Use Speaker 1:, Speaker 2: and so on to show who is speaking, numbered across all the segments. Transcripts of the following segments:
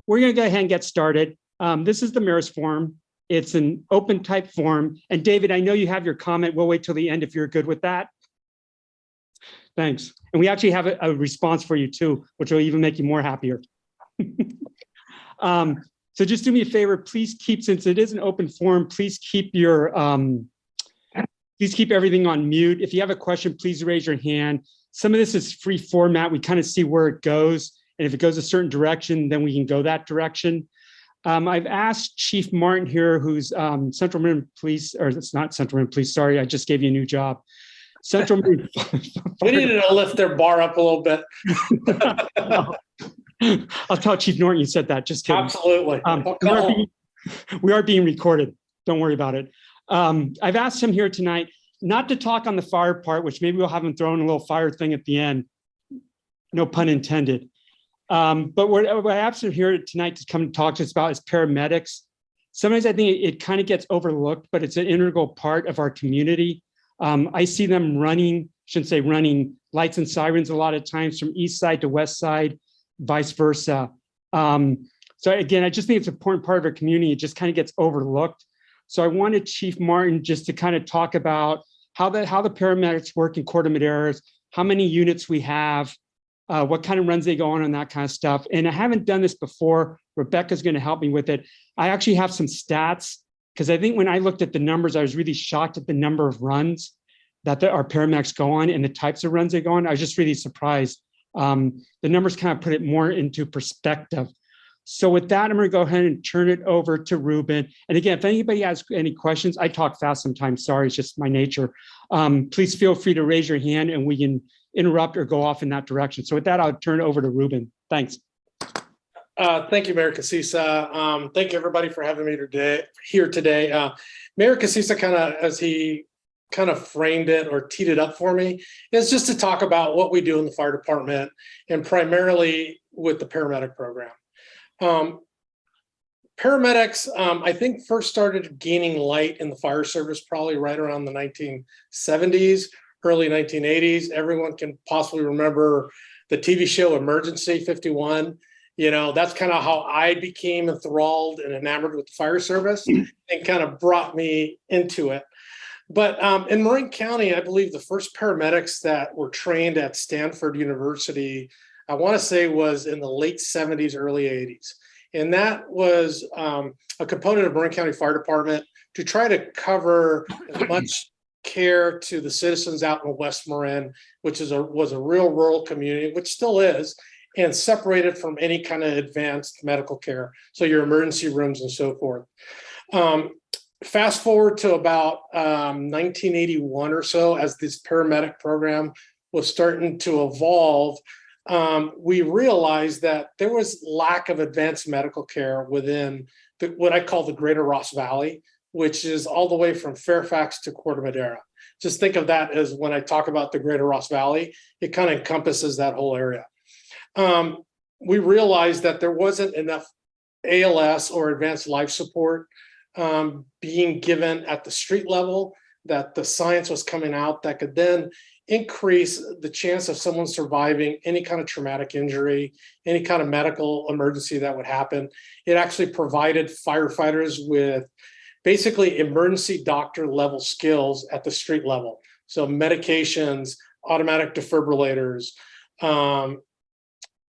Speaker 1: we're going to go ahead and get started. This is the mayor's forum. It's an open type forum. And David, I know you have your comment. We'll wait till the end if you're good with that. Thanks. And we actually have a response for you too, which will even make you more happier. So just do me a favor, please keep, since it is an open forum, please keep your, please keep everything on mute. If you have a question, please raise your hand. Some of this is free format. We kind of see where it goes. And if it goes a certain direction, then we can go that direction. I've asked Chief Martin here, who's Central Marin Police, or it's not Central Marin Police, sorry, I just gave you a new job. Central Marin.
Speaker 2: We needed to lift their bar up a little bit.
Speaker 1: I'll tell Chief Norton you said that, just kidding.
Speaker 2: Absolutely.
Speaker 1: We are being recorded. Don't worry about it. I've asked him here tonight not to talk on the fire part, which maybe we'll have him throw in a little fire thing at the end. No pun intended. But what I asked him here tonight to come and talk to us about is paramedics. Sometimes I think it kind of gets overlooked, but it's an integral part of our community. I see them running, shouldn't say running, lights and sirens a lot of times from east side to west side, vice versa. So again, I just think it's an important part of our community. It just kind of gets overlooked. So I wanted Chief Martin just to kind of talk about how the paramedics work in Corte Madera, how many units we have, what kind of runs they go on that kind of stuff. And I haven't done this before. Rebecca's going to help me with it. I actually have some stats because I think when I looked at the numbers, I was really shocked at the number of runs that our paramedics go on and the types of runs they go on. I was just really surprised. The numbers kind of put it more into perspective. So with that, I'm going to go ahead and turn it over to Ruben. And again, if anybody has any questions, I talk fast sometimes. Sorry, it's just my nature. Please feel free to raise your hand and we can interrupt or go off in that direction. So with that, I'll turn it over to Ruben. Thanks.
Speaker 2: Thank you, Mayor Casisa. Thank you, everybody, for having me here today. Mayor Casisa, as he kind of framed it or teed it up for me, is just to talk about what we do in the fire department and primarily with the paramedic program. Paramedics, I think, first started gaining light in the fire service probably right around the 1970s, early 1980s. Everyone can possibly remember the TV show Emergency 51. You know, that's kind of how I became enthralled and enamored with the fire service and kind of brought me into it. But in Marin County, I believe the first paramedics that were trained at Stanford University, I want to say, was in the late 70s, early 80s. And that was a component of Marin County Fire Department to try to cover as much care to the citizens out in West Marin, which was a real rural community, which still is, and separated from any kind of advanced medical care. So your emergency rooms and so forth. Fast forward to about 1981 or so, as this paramedic program was starting to evolve, we realized that there was lack of advanced medical care within what I call the greater Ross Valley, which is all the way from Fairfax to Corte Madera. Just think of that as when I talk about the greater Ross Valley, it kind of encompasses that whole area. We realized that there wasn't enough ALS or advanced life support being given at the street level, that the science was coming out that could then increase the chance of someone surviving any kind of traumatic injury, any kind of medical emergency that would happen. It actually provided firefighters with basically emergency doctor level skills at the street level. So medications, automatic defibrillators,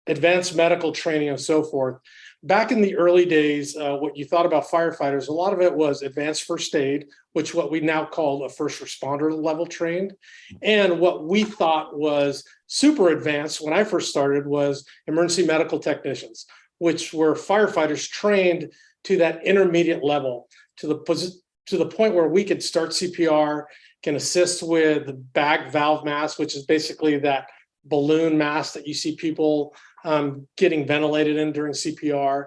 Speaker 2: advanced medical training and so forth. Back in the early days, what you thought about firefighters, a lot of it was advanced first aid, which what we now call a first responder level trained. And what we thought was super advanced when I first started was emergency medical technicians, which were firefighters trained to that intermediate level, to the point where we could start CPR, can assist with the bag valve mask, which is basically that balloon mask that you see people getting ventilated in during CPR.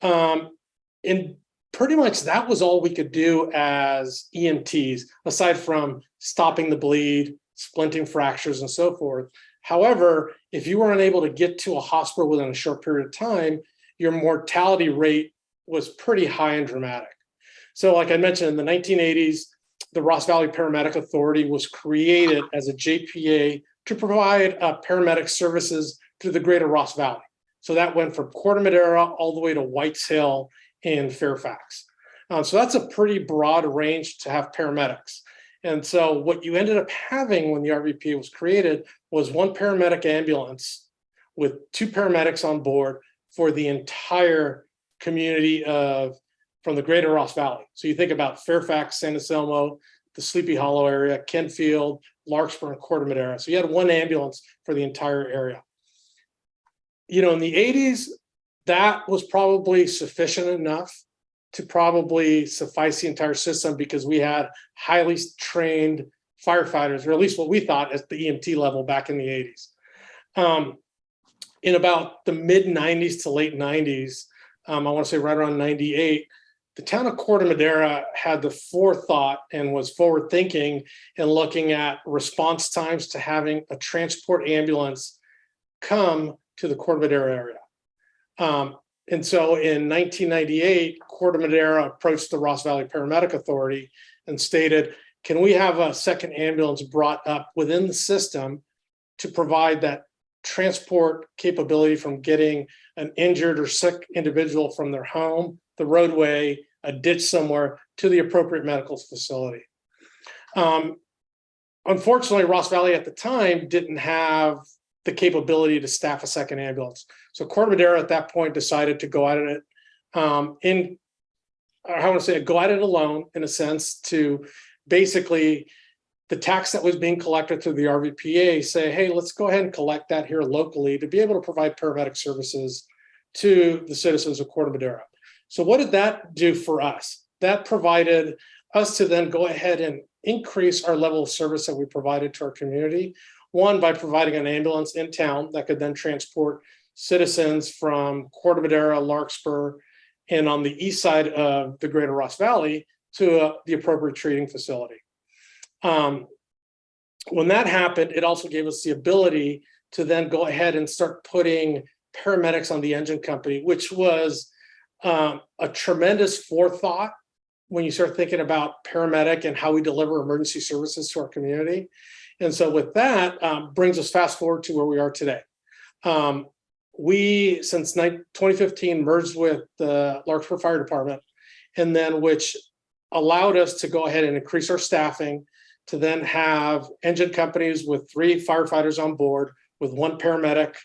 Speaker 2: And pretty much that was all we could do as EMTs, aside from stopping the bleed, splinting fractures, and so forth. However, if you were unable to get to a hospital within a short period of time, your mortality rate was pretty high and dramatic. So like I mentioned, in the 1980s, the Ross Valley Paramedic Authority was created as a JPA to provide paramedic services to the greater Ross Valley. So that went from Corte Madera all the way to White's Hill in Fairfax. So that's a pretty broad range to have paramedics. And so what you ended up having when the RVPA was created was one paramedic ambulance with two paramedics on board for the entire community from the greater Ross Valley. So you think about Fairfax, San Anselmo, the Sleepy Hollow area, Kentfield, Larkspur, and Corte Madera. So you had one ambulance for the entire area. In the 80s, that was probably sufficient enough to probably suffice the entire system because we had highly trained firefighters, or at least what we thought at the EMT level back in the 80s. In about the mid 90s to late 90s, I want to say right around 98, the town of Corte Madera had the forethought and was forward thinking and looking at response times to having a transport ambulance come to the Corte Madera area. And so in 1998, Corte Madera approached the Ross Valley Paramedic Authority and stated, can we have a second ambulance brought up within the system to provide that transport capability from getting an injured or sick individual from their home, the roadway, a ditch somewhere to the appropriate medical facility. Unfortunately, Ross Valley at the time didn't have the capability to staff a second ambulance. So Corte Madera at that point decided to go at it go at it alone in a sense to basically the tax that was being collected through the RVPA say, hey, let's go ahead and collect that here locally to be able to provide paramedic services to the citizens of Corte Madera. So what did that do for us? That provided us to then go ahead and increase our level of service that we provided to our community. One, by providing an ambulance in town that could then transport citizens from Corte Madera, Larkspur, and on the east side of the greater Ross Valley to the appropriate treating facility. When that happened, it also gave us the ability to then go ahead and start putting paramedics on the engine company, which was a tremendous forethought when you start thinking about paramedic and how we deliver emergency services to our community. And so with that, brings us fast forward to where we are today. We, since 2015, merged with the Larkspur Fire Department, and then which allowed us to go ahead and increase our staffing to then have engine companies with 3 firefighters on board with 1 paramedic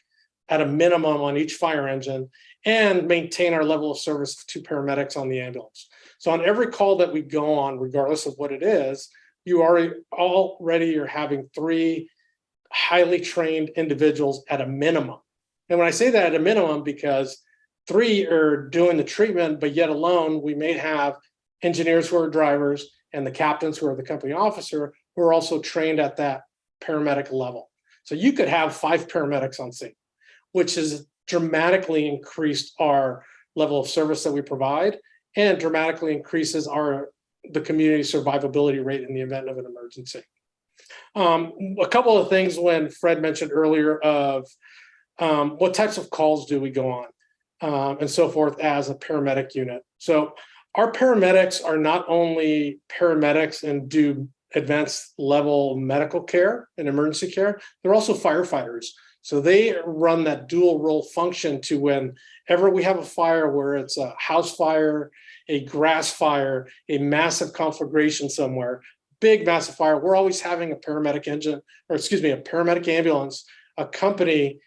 Speaker 2: at a minimum on each fire engine, and maintain our level of service to paramedics on the ambulance. So on every call that we go on, regardless of what it is, you already are having 3 highly trained individuals at a minimum. And when I say that at a minimum, because 3 are doing the treatment, but yet alone, we may have engineers who are drivers and the captains who are the company officer who are also trained at that paramedic level. So you could have 5 paramedics on scene, which has dramatically increased our level of service that we provide and dramatically increases the community survivability rate in the event of an emergency. A couple of things when Fred mentioned earlier of what types of calls do we go on and so forth as a paramedic unit. So our paramedics are not only paramedics and do advanced level medical care and emergency care, they're also firefighters. So they run that dual role function to whenever we have a fire, where it's a house fire, a grass fire, a massive conflagration somewhere, big massive fire, we're always having a paramedic a paramedic ambulance accompany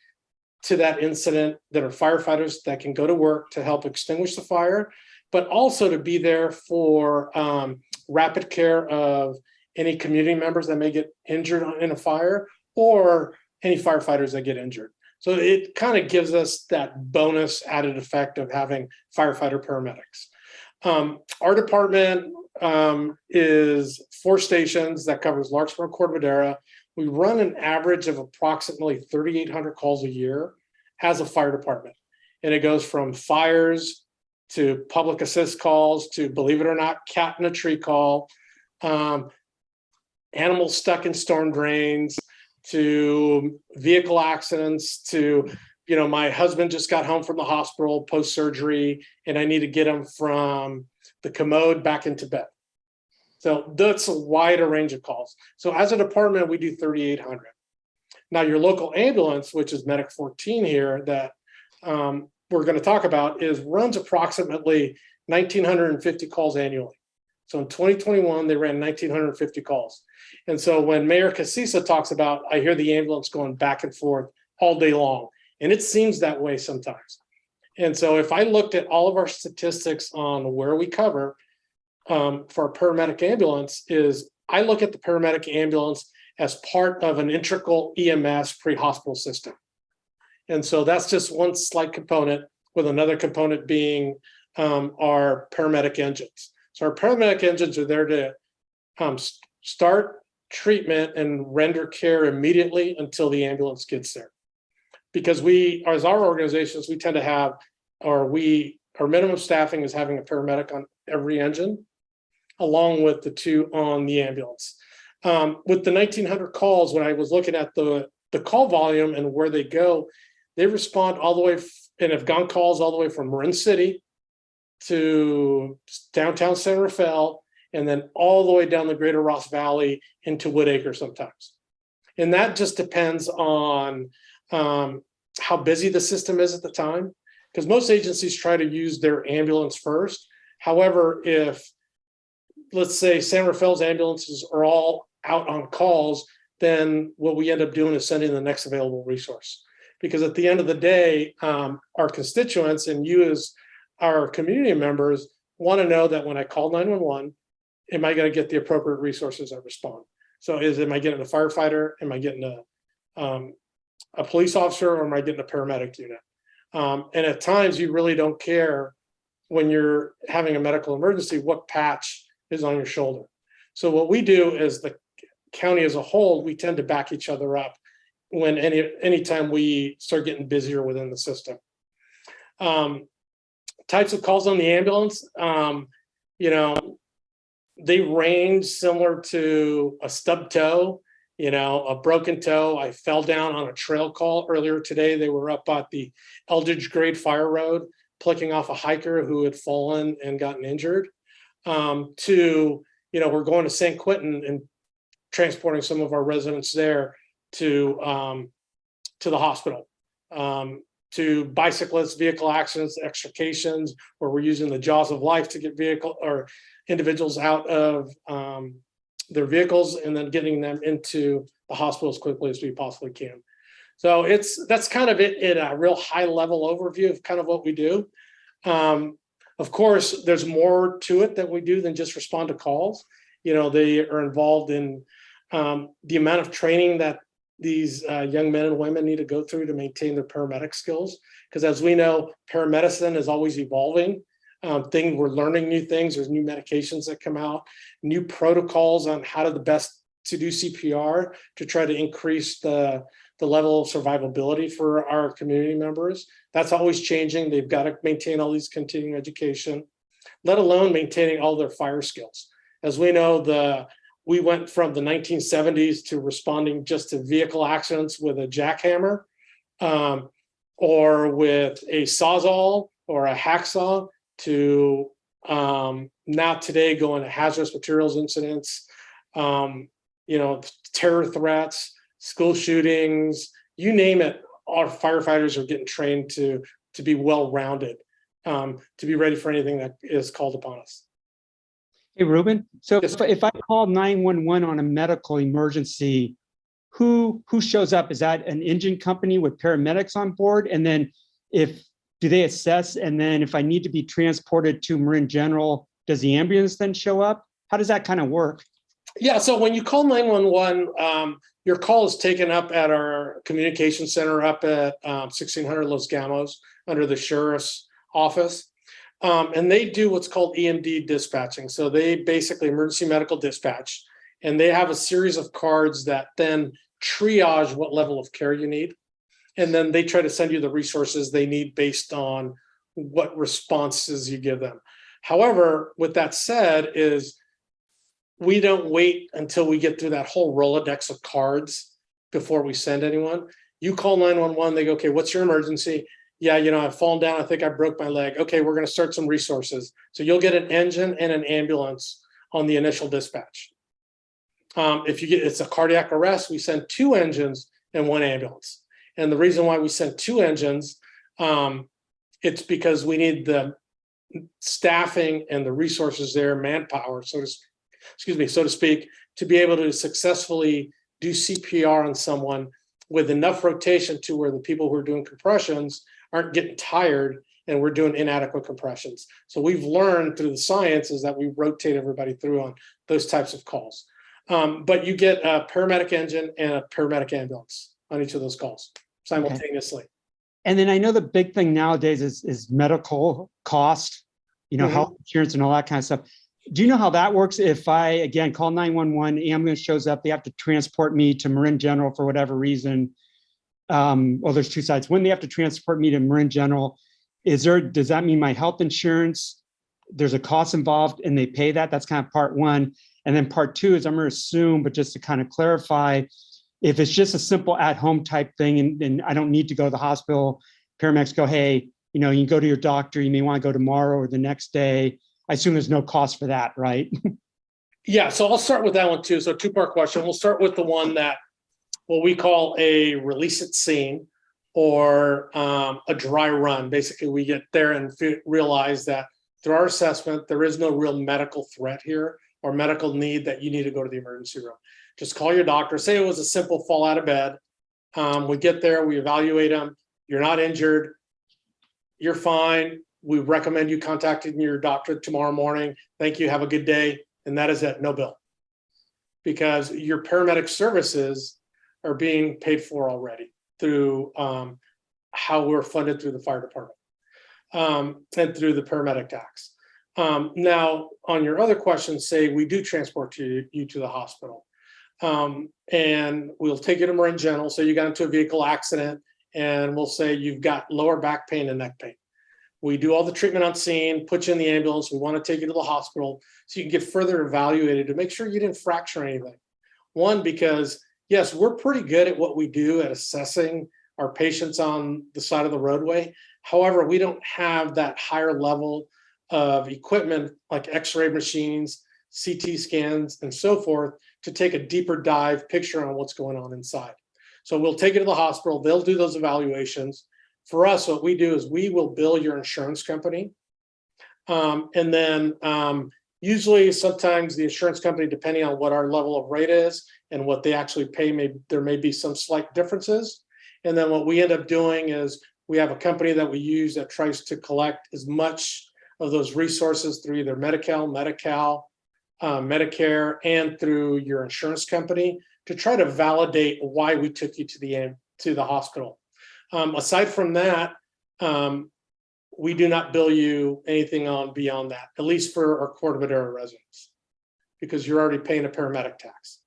Speaker 2: to that incident that are firefighters that can go to work to help extinguish the fire, but also to be there for rapid care of any community members that may get injured in a fire or any firefighters that get injured. So it kind of gives us that bonus added effect of having firefighter paramedics. Our department is 4 stations that covers Larkspur and Corte Madera. We run an average of approximately 3,800 calls a year as a fire department. And it goes from fires to public assist calls to, believe it or not, cat in a tree call, animals stuck in storm drains, to vehicle accidents, to, my husband just got home from the hospital post-surgery and I need to get him from the commode back into bed. So that's a wider range of calls. So as a department, we do 3,800. Now your local ambulance, which is Medic 14 here, that we're going to talk about runs approximately 1,950 calls annually. So in 2021, they ran 1,950 calls. And so when Mayor Casisa talks about, I hear the ambulance going back and forth all day long, and it seems that way sometimes. And so if I looked at all of our statistics on where we cover for our paramedic ambulance, I look at the paramedic ambulance as part of an integral EMS pre-hospital system. And so that's just one slight component, with another component being our paramedic engines. So our paramedic engines are there to start treatment and render care immediately until the ambulance gets there. Because as our organizations, we tend to have, our minimum staffing is having a paramedic on every engine, along with the 2 on the ambulance. With the 1,900 calls, when I was looking at the call volume and where they go, they respond all the way and have gone calls all the way from Marin City to downtown San Rafael, and then all the way down the greater Ross Valley into Woodacre sometimes. And that just depends on how busy the system is at the time, because most agencies try to use their ambulance first. However, if, let's say, San Rafael's ambulances are all out on calls, then what we end up doing is sending the next available resource. Because at the end of the day, our constituents and you as our community members want to know that when I call 911, am I going to get the appropriate resources that respond? So am I getting a firefighter? Am I getting a police officer, or am I getting a paramedic unit? And at times you really don't care, when you're having a medical emergency, what patch is on your shoulder. So what we do is, the county as a whole, we tend to back each other up when anytime we start getting busier within the system. Types of calls on the ambulance, they range similar to a stub toe, a broken toe. I fell down on a trail call earlier today. They were up at the Eldridge Grade Fire Road, picking off a hiker who had fallen and gotten injured. To, we're going to San Quentin and transporting some of our residents there to the hospital. To bicyclists, vehicle accidents, extrications, where we're using the jaws of life to get individuals out of their vehicles and then getting them into the hospital as quickly as we possibly can. So that's kind of it in a real high level overview of kind of what we do. Of course, there's more to it that we do than just respond to calls. They are involved in the amount of training that these young men and women need to go through to maintain their paramedic skills. Because as we know, paramedicine is always evolving. We're learning new things. There's new medications that come out, new protocols on how to do CPR to try to increase the level of survivability for our community members. That's always changing. They've got to maintain all these continuing education, let alone maintaining all their fire skills. As we know, we went from the 1970s to responding just to vehicle accidents with a jackhammer or with a sawzall or a hacksaw to now today going to hazardous materials incidents, terror threats, school shootings, you name it. Our firefighters are getting trained to be well-rounded, to be ready for anything that is called upon us.
Speaker 1: Hey, Ruben. So
Speaker 2: Yes.
Speaker 1: if I call 911 on a medical emergency, who shows up? Is that an engine company with paramedics on board? And then do they assess? And then if I need to be transported to Marin General, does the ambulance then show up? How does that kind of work?
Speaker 2: Yeah, so when you call 911, your call is taken up at our communication center up at 1600 Los Gamos under the sheriff's office. And they do what's called EMD dispatching. So they basically emergency medical dispatch, and they have a series of cards that then triage what level of care you need. And then they try to send you the resources they need based on what responses you give them. However, with that said, we don't wait until we get through that whole Rolodex of cards before we send anyone. You call 911, they go, okay, what's your emergency? Yeah, I've fallen down. I think I broke my leg. Okay, we're going to start some resources. So you'll get an engine and an ambulance on the initial dispatch. If it's a cardiac arrest, we send 2 engines and 1 ambulance. And the reason why we send 2 engines It's because we need the staffing and the resources there, manpower, so to speak, to be able to successfully do CPR on someone with enough rotation to where the people who are doing compressions aren't getting tired and we're doing inadequate compressions. So we've learned through the science is that we rotate everybody through on those types of calls. But you get a paramedic engine and a paramedic ambulance on each of those calls simultaneously.
Speaker 1: Okay. And then I know the big thing nowadays is medical cost, health insurance and all that kind of stuff. Do you know how that works? If I, again, call 911, ambulance shows up, they have to transport me to Marin General for whatever reason. Well, there's two sides. When they have to transport me to Marin General, does that mean my health insurance, there's a cost involved and they pay that? That's kind of part one. And then part two is I'm going to assume, but just to kind of clarify, if it's just a simple at-home type thing and I don't need to go to the hospital, paramedics go, hey, you can go to your doctor, you may want to go tomorrow or the next day. I assume there's no cost for that, right?
Speaker 2: Yeah, so I'll start with that one too. So two-part question. We'll start with the one that what we call a release at scene or a dry run. Basically, we get there and realize that through our assessment, there is no real medical threat here or medical need that you need to go to the emergency room. Just call your doctor. Say it was a simple fall out of bed. We get there, we evaluate them. You're not injured. You're fine. We recommend you contacting your doctor tomorrow morning. Thank you. Have a good day. And that is it. No bill. Because your paramedic services are being paid for already through how we're funded through the fire department and through the paramedic tax. Now, on your other question, say we do transport you to the hospital. And we'll take you to Marin General. So you got into a vehicle accident and we'll say you've got lower back pain and neck pain. We do all the treatment on scene, put you in the ambulance. We want to take you to the hospital so you can get further evaluated to make sure you didn't fracture anything. One, because yes, we're pretty good at what we do at assessing our patients on the side of the roadway. However, we don't have that higher level of equipment like X-ray machines, CT scans, and so forth to take a deeper dive picture on what's going on inside. So we'll take you to the hospital. They'll do those evaluations. For us, what we do is we will bill your insurance company. And then usually sometimes the insurance company, depending on what our level of rate is and what they actually pay, there may be some slight differences. And then what we end up doing is we have a company that we use that tries to collect as much of those resources through either Medi-Cal, Medicare, and through your insurance company to try to validate why we took you to the hospital. Aside from that, we do not bill you anything on beyond that, at least for our Corte Madera residents, because you're already paying a paramedic tax.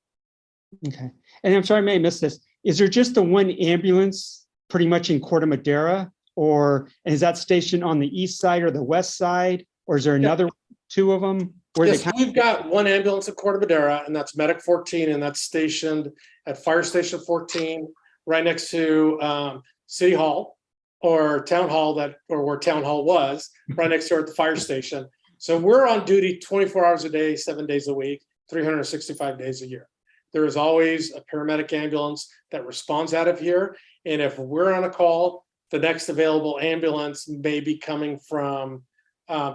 Speaker 1: Okay. And I'm sorry, I may have missed this. Is there just the one ambulance pretty much in Corte Madera, and is that stationed on the east side or the west side, or is there another two of them?
Speaker 2: Yes, we've got one ambulance at Corte Madera, and that's Medic 14, and that's stationed at Fire Station 14, right next to City Hall or Town Hall, or where Town Hall was, right next door at the fire station. So we're on duty 24 hours a day, 7 days a week, 365 days a year. There is always a paramedic ambulance that responds out of here. And if we're on a call, the next available ambulance may be coming from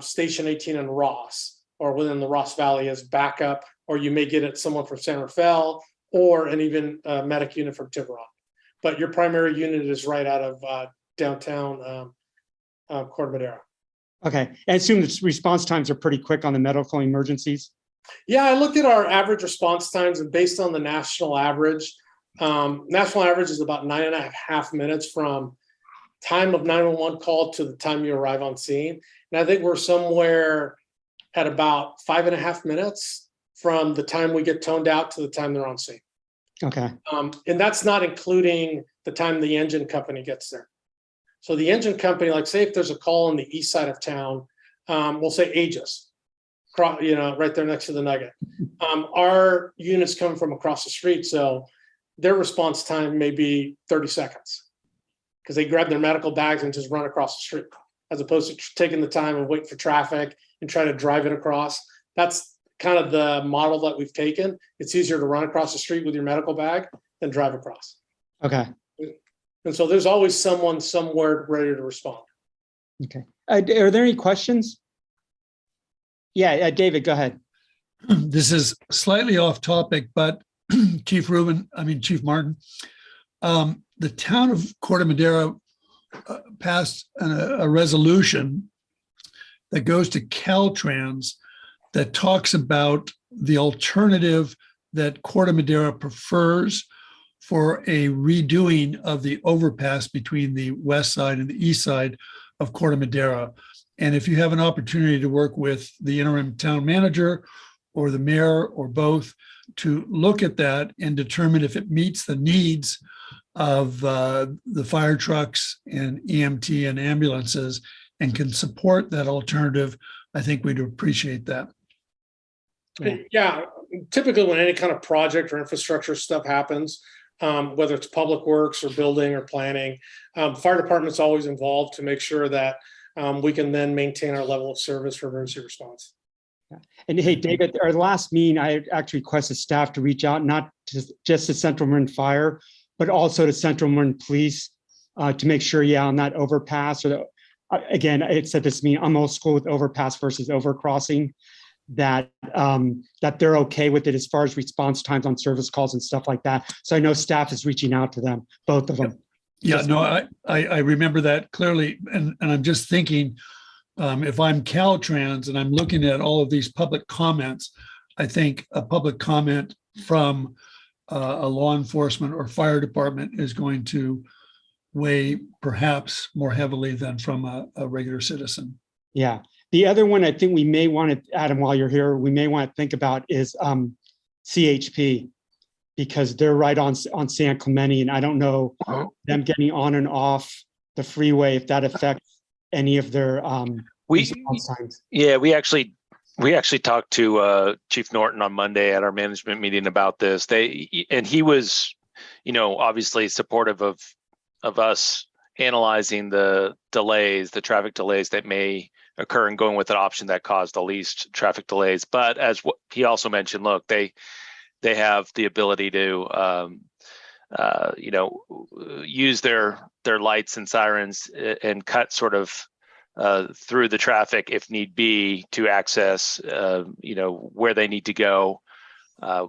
Speaker 2: Station 18 in Ross or within the Ross Valley as backup, or you may get it someone from San Rafael or an even medic unit from Tiburon. But your primary unit is right out of downtown Corte Madera.
Speaker 1: Okay. I assume the response times are pretty quick on the medical emergencies.
Speaker 2: Yeah, I looked at our average response times, and based on the national average is about 9.5 minutes from time of 911 call to the time you arrive on scene. And I think we're somewhere at about 5.5 minutes from the time we get toned out to the time they're on scene.
Speaker 1: Okay.
Speaker 2: And that's not including the time the engine company gets there. So the engine company, like say if there's a call on the east side of town, we'll say Aegis, right there next to the Nugget. Our units come from across the street, so their response time may be 30 seconds because they grab their medical bags and just run across the street, as opposed to taking the time and wait for traffic and try to drive it across. That's kind of the model that we've taken. It's easier to run across the street with your medical bag than drive across.
Speaker 1: Okay.
Speaker 2: And so there's always someone somewhere ready to respond.
Speaker 1: Okay. Are there any questions? Yeah, David, go ahead.
Speaker 3: This is slightly off topic, but Chief Martin, the town of Corte Madera passed a resolution that goes to Caltrans that talks about the alternative that Corte Madera prefers for a redoing of the overpass between the west side and the east side of Corte Madera. And if you have an opportunity to work with the interim town manager or the mayor or both to look at that and determine if it meets the needs of the fire trucks and EMT and ambulances and can support that alternative, I think we'd appreciate that.
Speaker 2: Yeah, typically when any kind of project or infrastructure stuff happens, whether it's public works or building or planning, fire department's always involved to make sure that we can then maintain our level of service for emergency response.
Speaker 1: And hey, David, our last meeting, I actually requested staff to reach out, not just to Central Marin Fire, but also to Central Marin Police to make sure, on that overpass, or again, it's at this meeting, I'm old school with overpass versus overcrossing, that they're okay with it as far as response times on service calls and stuff like that. So I know staff is reaching out to them, both of them.
Speaker 3: Yeah, no, I remember that clearly. And I'm just thinking, if I'm Caltrans and I'm looking at all of these public comments, I think a public comment from a law enforcement or fire department is going to weigh perhaps more heavily than from a regular citizen.
Speaker 1: Yeah. The other one I think we may want to, Adam, while you're here, we may want to think about is CHP, because they're right on San Clemente, and I don't know them getting on and off the freeway, if that affects any of their response times.
Speaker 4: Yeah, we actually talked to Chief Norton on Monday at our management meeting about this. He was, obviously supportive of us analyzing the traffic delays that may occur and going with an option that caused the least traffic delays. But as he also mentioned, look, they have the ability to use their lights and sirens and cut sort of through the traffic if need be to access where they need to go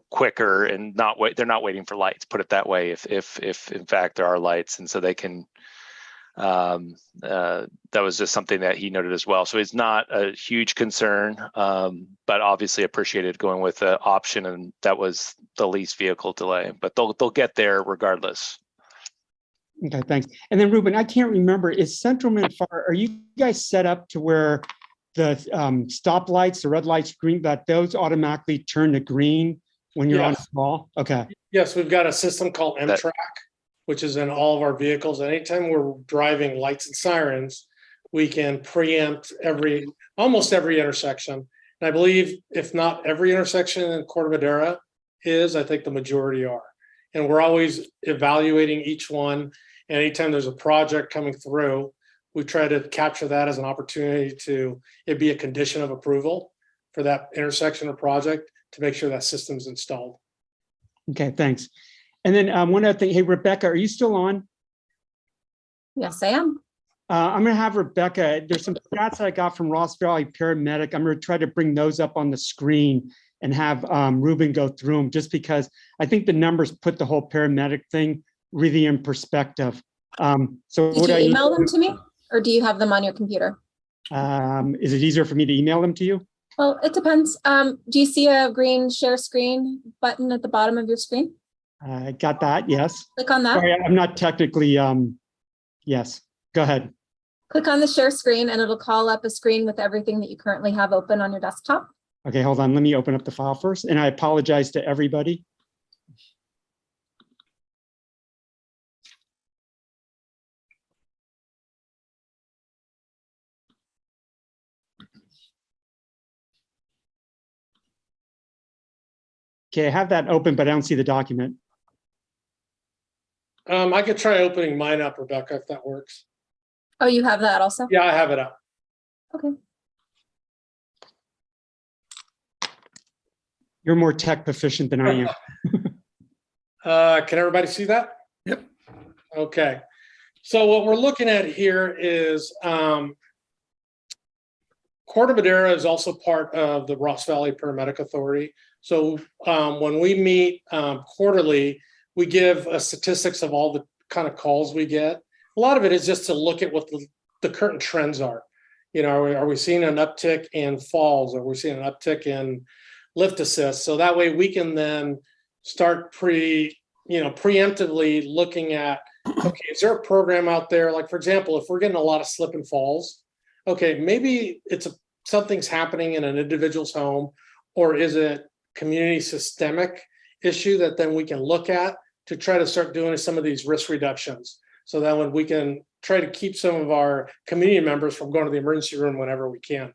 Speaker 4: quicker, and they're not waiting for lights, put it that way, if in fact there are lights, and so they can that was just something that he noted as well. So it's not a huge concern, but obviously appreciated going with the option, and that was the least vehicle delay, but they'll get there regardless.
Speaker 1: Okay, thanks. And then Ruben, I can't remember, is Central Marin Fire, are you guys set up to where the stop lights, the red lights, green, that those automatically turn to green when you're on a call? Okay.
Speaker 2: Yes, we've got a system called M-Track, which is in all of our vehicles. Anytime we're driving lights and sirens, we can preempt almost every intersection. And I believe if not every intersection in Corte Madera I think the majority are. And we're always evaluating each one. And anytime there's a project coming through, we try to capture that as an opportunity to, it'd be a condition of approval for that intersection or project to make sure that system's installed.
Speaker 1: Okay, thanks. And then one other thing, hey, Rebecca, are you still on?
Speaker 5: Yes, I am.
Speaker 1: I'm going to have Rebecca, there's some stats that I got from Ross Valley Paramedic. I'm going to try to bring those up on the screen and have Ruben go through them, just because I think the numbers put the whole paramedic thing really in perspective. So
Speaker 5: Did you email them to me, or do you have them on your computer?
Speaker 1: Is it easier for me to email them to you?
Speaker 5: Well, it depends. Do you see a green share screen button at the bottom of your screen?
Speaker 1: I got that, yes.
Speaker 5: Click on that.
Speaker 1: Sorry, I'm not technically, yes, go ahead.
Speaker 5: Click on the share screen and it'll call up a screen with everything that you currently have open on your desktop.
Speaker 1: Okay, hold on. Let me open up the file first. And I apologize to everybody. Okay, I have that open, but I don't see the document.
Speaker 2: I could try opening mine up, Rebecca, if that works.
Speaker 5: Oh, you have that also?
Speaker 2: Yeah, I have it up.
Speaker 5: Okay.
Speaker 1: You're more tech proficient than I am.
Speaker 2: Can everybody see that?
Speaker 3: Yep.
Speaker 2: Okay. So what we're looking at here is Corte Madera is also part of the Ross Valley Paramedic Authority. So when we meet quarterly, we give statistics of all the kind of calls we get. A lot of it is just to look at what the current trends are. You know, are we seeing an uptick in falls? Are we seeing an uptick in lift assist? So that way we can then start preemptively looking at, okay, is there a program out there? Like, for example, if we're getting a lot of slip and falls, okay, maybe something's happening in an individual's home, or is it community systemic issue that then we can look at to try to start doing some of these risk reductions. So that when we can try to keep some of our community members from going to the emergency room whenever we can.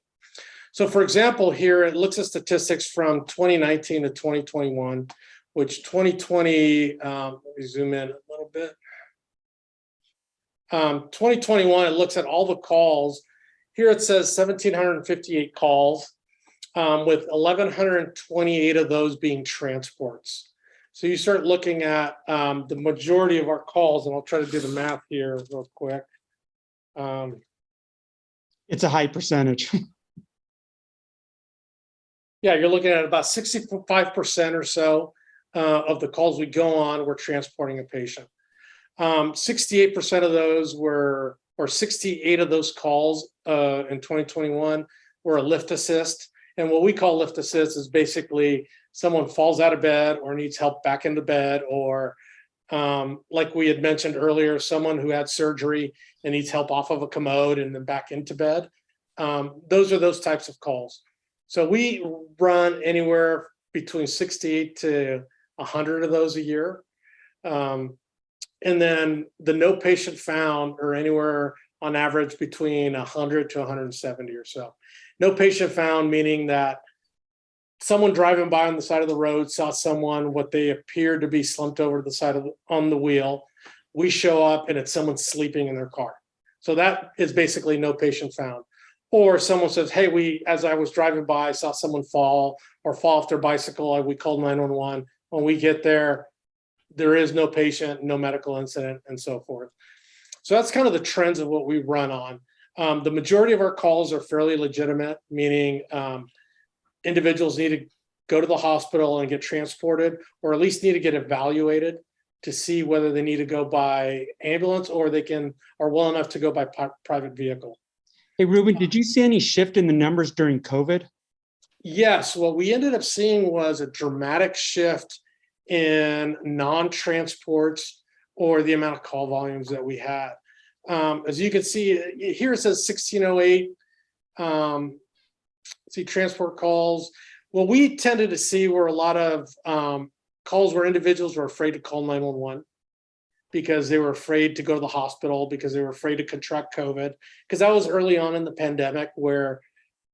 Speaker 2: So for example, here it looks at statistics from 2019 to 2021, which 2020, let me zoom in a little bit. 2021, it looks at all the calls. Here it says 1,758 calls, with 1,128 of those being transports. So you start looking at the majority of our calls, and I'll try to do the math here real quick.
Speaker 1: It's a high percentage.
Speaker 2: Yeah, you're looking at about 65% or so of the calls we go on, we're transporting a patient. 68% of those were, or 68 of those calls in 2021 were a lift assist. And what we call lift assist is basically someone falls out of bed or needs help back into bed, or like we had mentioned earlier, someone who had surgery and needs help off of a commode and then back into bed. Those are those types of calls. So we run anywhere between 68 to 100 of those a year. And then the no patient found are anywhere on average between 100 to 170 or so. No patient found meaning that someone driving by on the side of the road saw someone, what they appeared to be slumped over to the side of on the wheel. We show up and it's someone sleeping in their car. So that is basically no patient found. Or someone says, hey, as I was driving by, I saw someone fall off their bicycle. We called 911. When we get there, there is no patient, no medical incident, and so forth. So that's kind of the trends of what we run on. The majority of our calls are fairly legitimate, meaning individuals need to go to the hospital and get transported, or at least need to get evaluated to see whether they need to go by ambulance or they are well enough to go by private vehicle.
Speaker 1: Hey, Ruben, did you see any shift in the numbers during COVID?
Speaker 2: Yes, what we ended up seeing was a dramatic shift in non-transports or the amount of call volumes that we had. As you can see here, it says 1608. See transport calls. What we tended to see were a lot of calls where individuals were afraid to call 911 because they were afraid to go to the hospital, because they were afraid to contract COVID, because that was early on in the pandemic where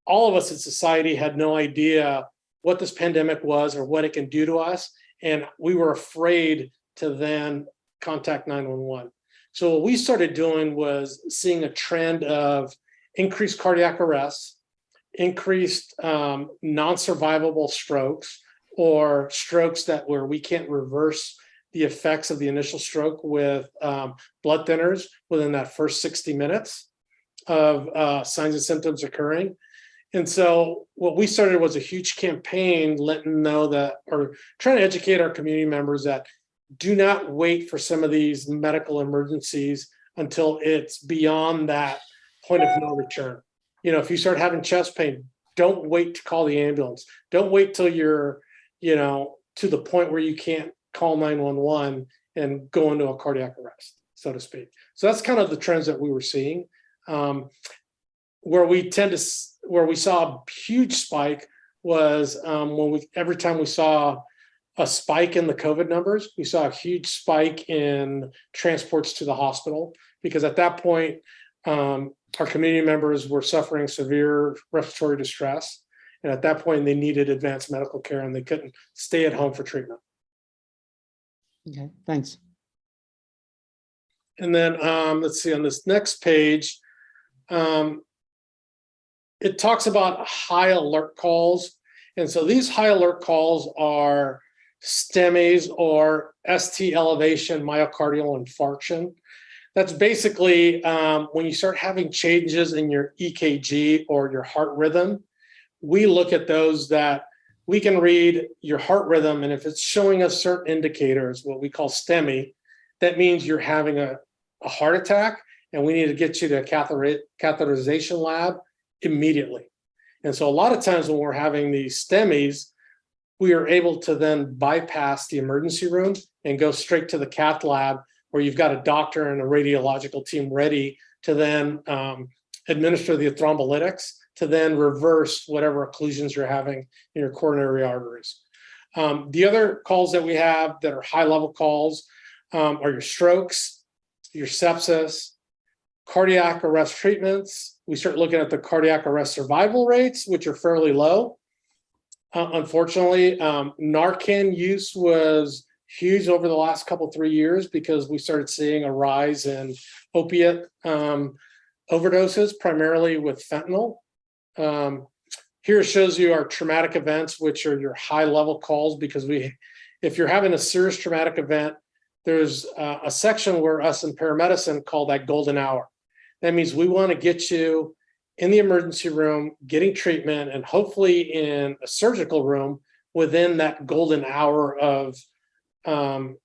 Speaker 2: all of us in society had no idea what this pandemic was or what it can do to us. And we were afraid to then contact 911. So what we started doing was seeing a trend of increased cardiac arrests, increased non-survivable strokes, or strokes where we can't reverse the effects of the initial stroke with blood thinners within that first 60 minutes of signs and symptoms occurring. And so what we started was a huge campaign letting them know that, or trying to educate our community members that do not wait for some of these medical emergencies until it's beyond that point of no return. You know, if you start having chest pain, don't wait to call the ambulance. Don't wait till you're, to the point where you can't call 911 and go into a cardiac arrest, so to speak. So that's kind of the trends that we were seeing. Where we saw a huge spike was every time we saw a spike in the COVID numbers, we saw a huge spike in transports to the hospital, because at that point, our community members were suffering severe respiratory distress. And at that point, they needed advanced medical care and they couldn't stay at home for treatment.
Speaker 1: Okay, thanks.
Speaker 2: And then let's see, on this next page, it talks about high alert calls. And so these high alert calls are STEMIs or ST elevation myocardial infarction. That's basically when you start having changes in your EKG or your heart rhythm. We look at those that we can read your heart rhythm, and if it's showing us certain indicators, what we call STEMI, that means you're having a heart attack, and we need to get you to a catheterization lab immediately. And so a lot of times when we're having these STEMIs, we are able to then bypass the emergency room and go straight to the cath lab, where you've got a doctor and a radiological team ready to then administer the thrombolytics to then reverse whatever occlusions you're having in your coronary arteries. The other calls that we have that are high-level calls are your strokes, your sepsis, cardiac arrest treatments. We start looking at the cardiac arrest survival rates, which are fairly low. Unfortunately, Narcan use was huge over the last 3 years because we started seeing a rise in opiate overdoses, primarily with fentanyl. Here shows you our traumatic events, which are your high-level calls, because if you're having a serious traumatic event, there's a section where us in paramedicine call that golden hour. That means we want to get you in the emergency room, getting treatment, and hopefully in a surgical room within that golden hour of the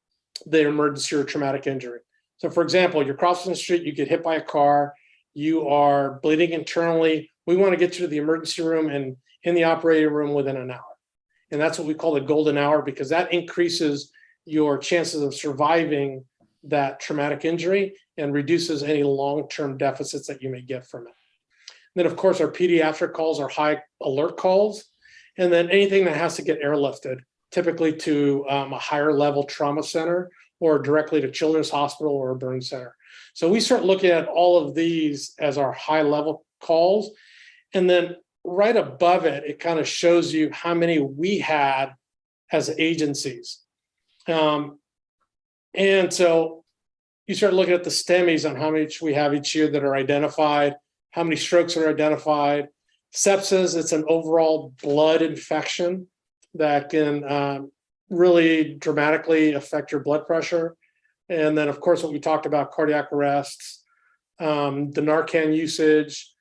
Speaker 2: emergency or traumatic injury. So for example, you're crossing the street, you get hit by a car, you are bleeding internally. We want to get you to the emergency room and in the operating room within an hour. And that's what we call the golden hour, because that increases your chances of surviving that traumatic injury and reduces any long-term deficits that you may get from it. And then of course, our pediatric calls are high alert calls. And then anything that has to get airlifted, typically to a higher level trauma center or directly to Children's Hospital or a burn center. So we start looking at all of these as our high level calls. And then right above it, it kind of shows you how many we had as agencies. And so you start looking at the STEMIs on how much we have each year that are identified, how many strokes are identified. Sepsis, it's an overall blood infection that can really dramatically affect your blood pressure. And then, of course, what we talked about, cardiac arrests, the Narcan usage,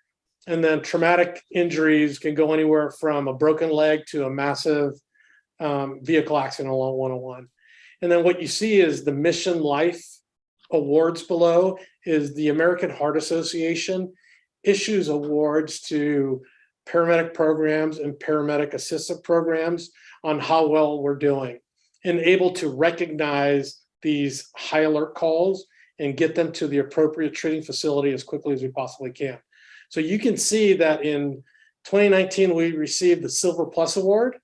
Speaker 2: and then traumatic injuries can go anywhere from a broken leg to a massive vehicle accident along 101. And then what you see is the Mission Life awards below is the American Heart Association issues awards to paramedic programs and paramedic assistant programs on how well we're doing and able to recognize these high alert calls and get them to the appropriate treating facility as quickly as we possibly can. So you can see that in 2019, we received the Silver Plus Award.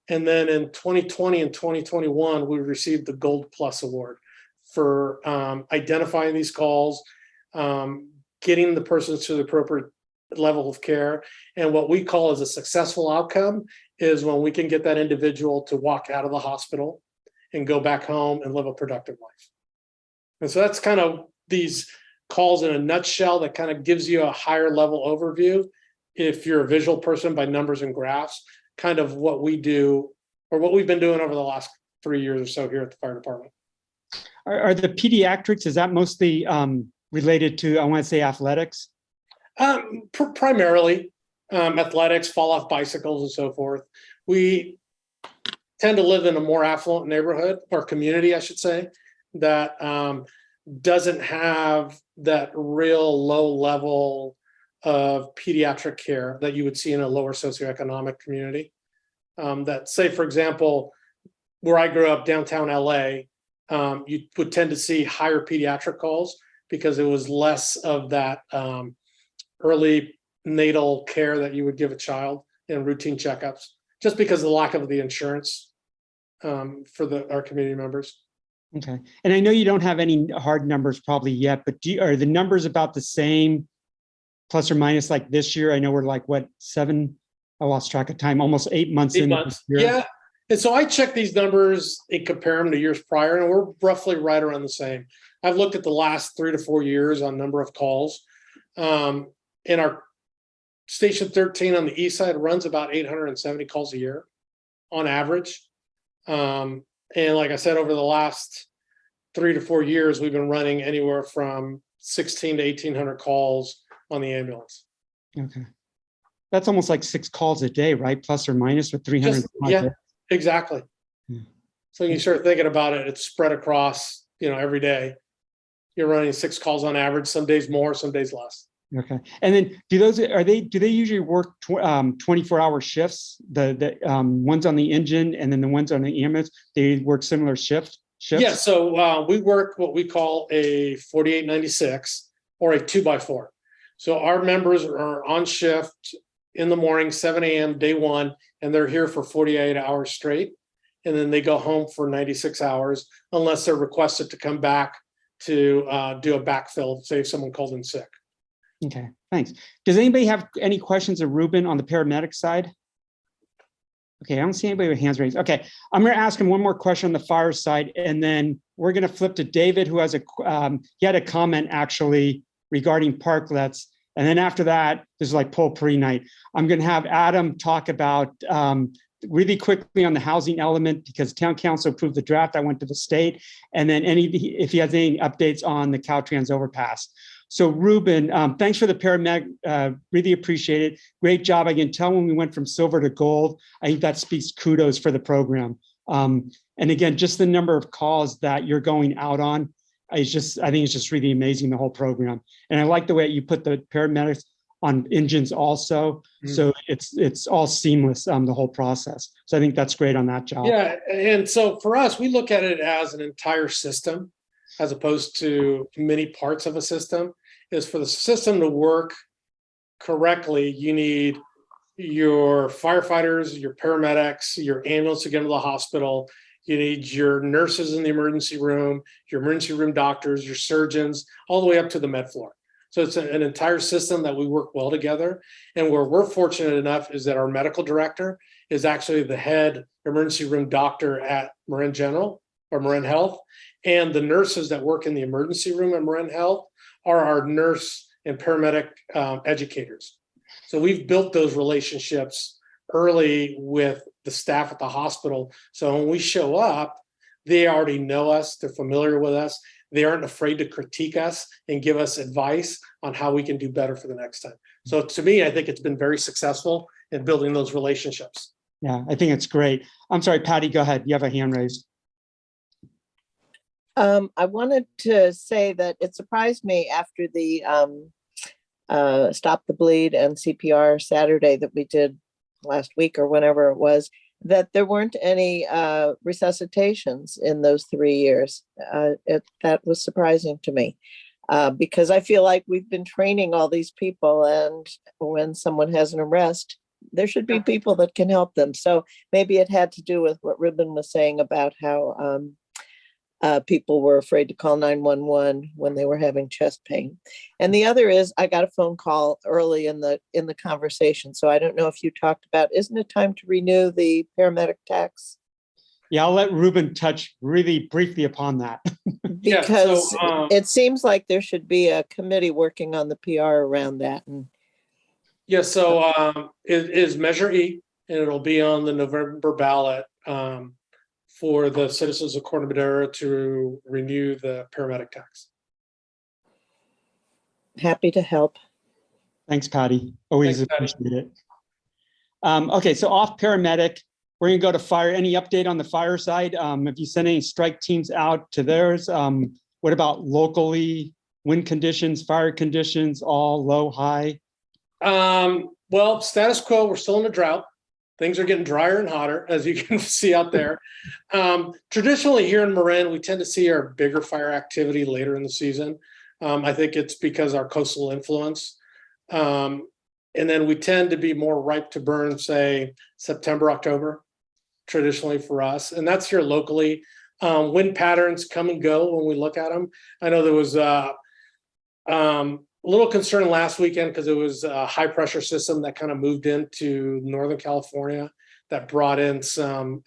Speaker 2: And then in 2020 and 2021, we received the Gold Plus Award for identifying these calls, getting the persons to the appropriate level of care. And what we call as a successful outcome is when we can get that individual to walk out of the hospital and go back home and live a productive life. And so that's kind of these calls in a nutshell that kind of gives you a higher level overview. If you're a visual person, by numbers and graphs, kind of what we do or what we've been doing over the last 3 years or so here at the fire department.
Speaker 1: Are the pediatrics, is that mostly related to, I want to say, athletics?
Speaker 2: Primarily athletics, fall off bicycles and so forth. We tend to live in a more affluent neighborhood or community, I should say, that doesn't have that real low level of pediatric care that you would see in a lower socioeconomic community. That say, for example, where I grew up, downtown LA, you would tend to see higher pediatric calls because it was less of that early natal care that you would give a child in routine checkups, just because of the lack of the insurance for our community members.
Speaker 1: Okay. And I know you don't have any hard numbers probably yet, but are the numbers about the same, plus or minus, like this year? I know we're like, what, 7? I lost track of time, almost 8 months in.
Speaker 2: Yeah. And so I check these numbers and compare them to years prior, and we're roughly right around the same. I've looked at the last 3 to 4 years on number of calls. In our Station 13 on the east side runs about 870 calls a year on average. And like I said, over the last 3 to 4 years, we've been running anywhere from 16 to 1,800 calls on the ambulance.
Speaker 1: Okay. That's almost like 6 calls a day, right? Plus or minus with 300.
Speaker 2: Yeah, exactly.
Speaker 1: Yeah.
Speaker 2: So when you start thinking about it, it's spread across, every day. You're running 6 calls on average, some days more, some days less.
Speaker 1: Okay. And then do they usually work 24-hour shifts? The ones on the engine and then the ones on the ambulance, they work similar shifts?
Speaker 2: Yeah, so we work what we call a 4896 or a 2x4. So our members are on shift in the morning, 7 a.m. day one, and they're here for 48 hours straight. And then they go home for 96 hours unless they're requested to come back to do a backfill, say if someone called in sick.
Speaker 1: Okay, thanks. Does anybody have any questions of Ruben on the paramedic side? Okay, I don't see anybody with hands raised. Okay, I'm going to ask him one more question on the fire side, and then we're going to flip to David, who has he had a comment actually regarding parklets. And then after that, this is like potpourri night. I'm going to have Adam talk about really quickly on the housing element because town council approved the draft. I went to the state, and then if he has any updates on the Caltrans overpass. So Ruben, thanks for the paramedic. Really appreciate it. Great job. I can tell when we went from silver to gold. I think that speaks kudos for the program. And again, just the number of calls that you're going out on, I think it's just really amazing, the whole program. And I like the way you put the paramedics on engines also. So it's all seamless, the whole process. So I think that's great on that job.
Speaker 2: Yeah, and so for us, we look at it as an entire system as opposed to many parts of a system. Is for the system to work correctly, you need your firefighters, your paramedics, your ambulance to get to the hospital. You need your nurses in the emergency room, your emergency room doctors, your surgeons, all the way up to the med floor. So it's an entire system that we work well together. And where we're fortunate enough is that our medical director is actually the head emergency room doctor at Marin General or Marin Health. And the nurses that work in the emergency room at Marin Health are our nurse and paramedic educators. So we've built those relationships early with the staff at the hospital. So when we show up, they already know us, they're familiar with us. They aren't afraid to critique us and give us advice on how we can do better for the next time. So to me, I think it's been very successful in building those relationships.
Speaker 1: Yeah, I think it's great. I'm sorry, Patty, go ahead. You have a hand raised.
Speaker 6: I wanted to say that it surprised me after the Stop the Bleed and CPR Saturday that we did last week or whenever it was, that there weren't any resuscitations in those 3 years. That was surprising to me because I feel like we've been training all these people, and when someone has an arrest, there should be people that can help them. So maybe it had to do with what Ruben was saying about how people were afraid to call 911 when they were having chest pain. And the other is, I got a phone call early in the conversation. So I don't know if you talked about, isn't it time to renew the paramedic tax?
Speaker 1: Yeah, I'll let Ruben touch really briefly upon that.
Speaker 6: Because it seems like there should be a committee working on the PR around that. And
Speaker 2: it is Measure E, and it'll be on the November ballot for the citizens of Corte Madera to renew the paramedic tax.
Speaker 6: Happy to help.
Speaker 1: Thanks, Patty. Always
Speaker 2: Thanks, Patty.
Speaker 1: appreciate it. Okay, so off paramedic, we're going to go to fire. Any update on the fire side? Have you sent any strike teams out to theirs? What about locally? Wind conditions, fire conditions, all low, high?
Speaker 2: Well, status quo, we're still in a drought. Things are getting drier and hotter, as you can see out there. Traditionally here in Marin, we tend to see our bigger fire activity later in the season. I think it's because our coastal influence. And then we tend to be more ripe to burn, say, September, October, traditionally for us. And that's here locally. Wind patterns come and go when we look at them. I know there was a little concern last weekend because it was a high pressure system that kind of moved into Northern California that brought in some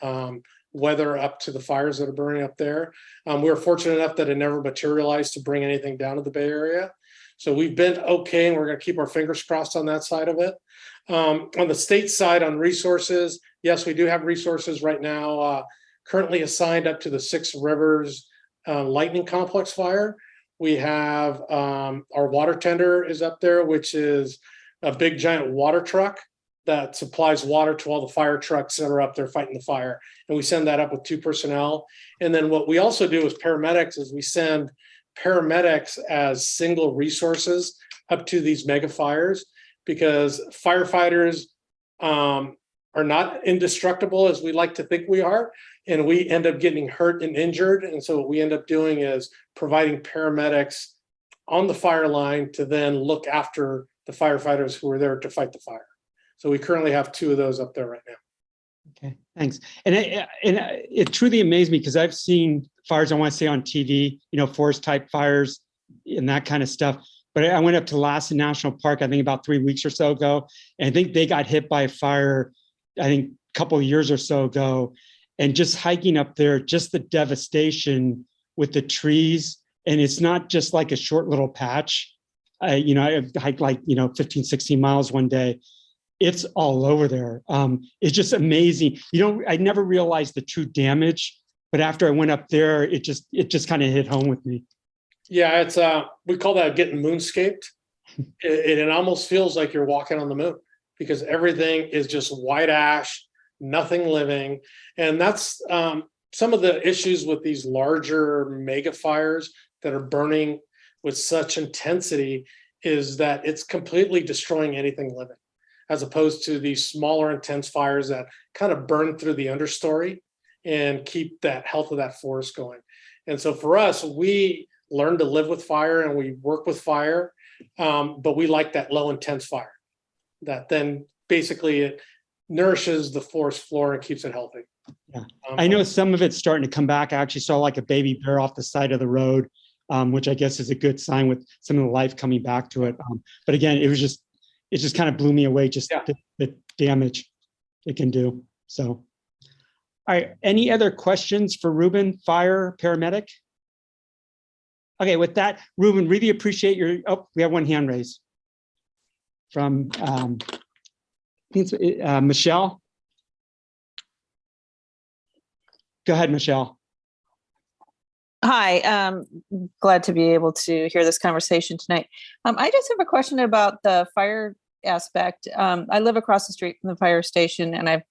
Speaker 2: weather up to the fires that are burning up there. We were fortunate enough that it never materialized to bring anything down to the Bay Area. So we've been okay, and we're going to keep our fingers crossed on that side of it. On the state side, on resources, yes, we do have resources right now currently assigned up to the 6 rivers lightning complex fire. We have our water tender is up there, which is a big giant water truck that supplies water to all the fire trucks that are up there fighting the fire. And we send that up with 2 personnel. And then what we also do as paramedics is we send paramedics as single resources up to these mega fires, because firefighters are not indestructible as we like to think we are. And we end up getting hurt and injured. And so what we end up doing is providing paramedics on the fire line to then look after the firefighters who are there to fight the fire. So we currently have 2 of those up there right now.
Speaker 1: Okay, thanks. And it truly amazed me because I've seen fires, I want to say on TV, forest type fires and that kind of stuff. But I went up to Lassen National Park, I think about 3 weeks or so ago. And I think they got hit by a fire, I think a couple of years or so ago. And just hiking up there, just the devastation with the trees. And it's not just like a short little patch. I hiked like, 15, 16 miles one day. It's all over there. It's just amazing. I never realized the true damage, but after I went up there, it just kind of hit home with me.
Speaker 2: Yeah, it's we call that getting moonscaped. It almost feels like you're walking on the moon because everything is just white ash, nothing living. And that's some of the issues with these larger mega fires that are burning with such intensity is that it's completely destroying anything living, as opposed to these smaller intense fires that kind of burn through the understory and keep that health of that forest going. And so for us, we learn to live with fire and we work with fire, but we like that low intense fire that then basically it nourishes the forest floor and keeps it healthy.
Speaker 1: Yeah, I know some of it's starting to come back. I actually saw like a baby bear off the side of the road, which I guess is a good sign with some of the life coming back to it. But again, it just kind of blew me away, just the damage it can do. So, all right, any other questions for Ruben, fire paramedic? Okay, with that, Ruben, really appreciate we have one hand raised from Michelle. Go ahead, Michelle.
Speaker 7: Hi, glad to be able to hear this conversation tonight. I just have a question about the fire aspect. I live across the street from the fire station, and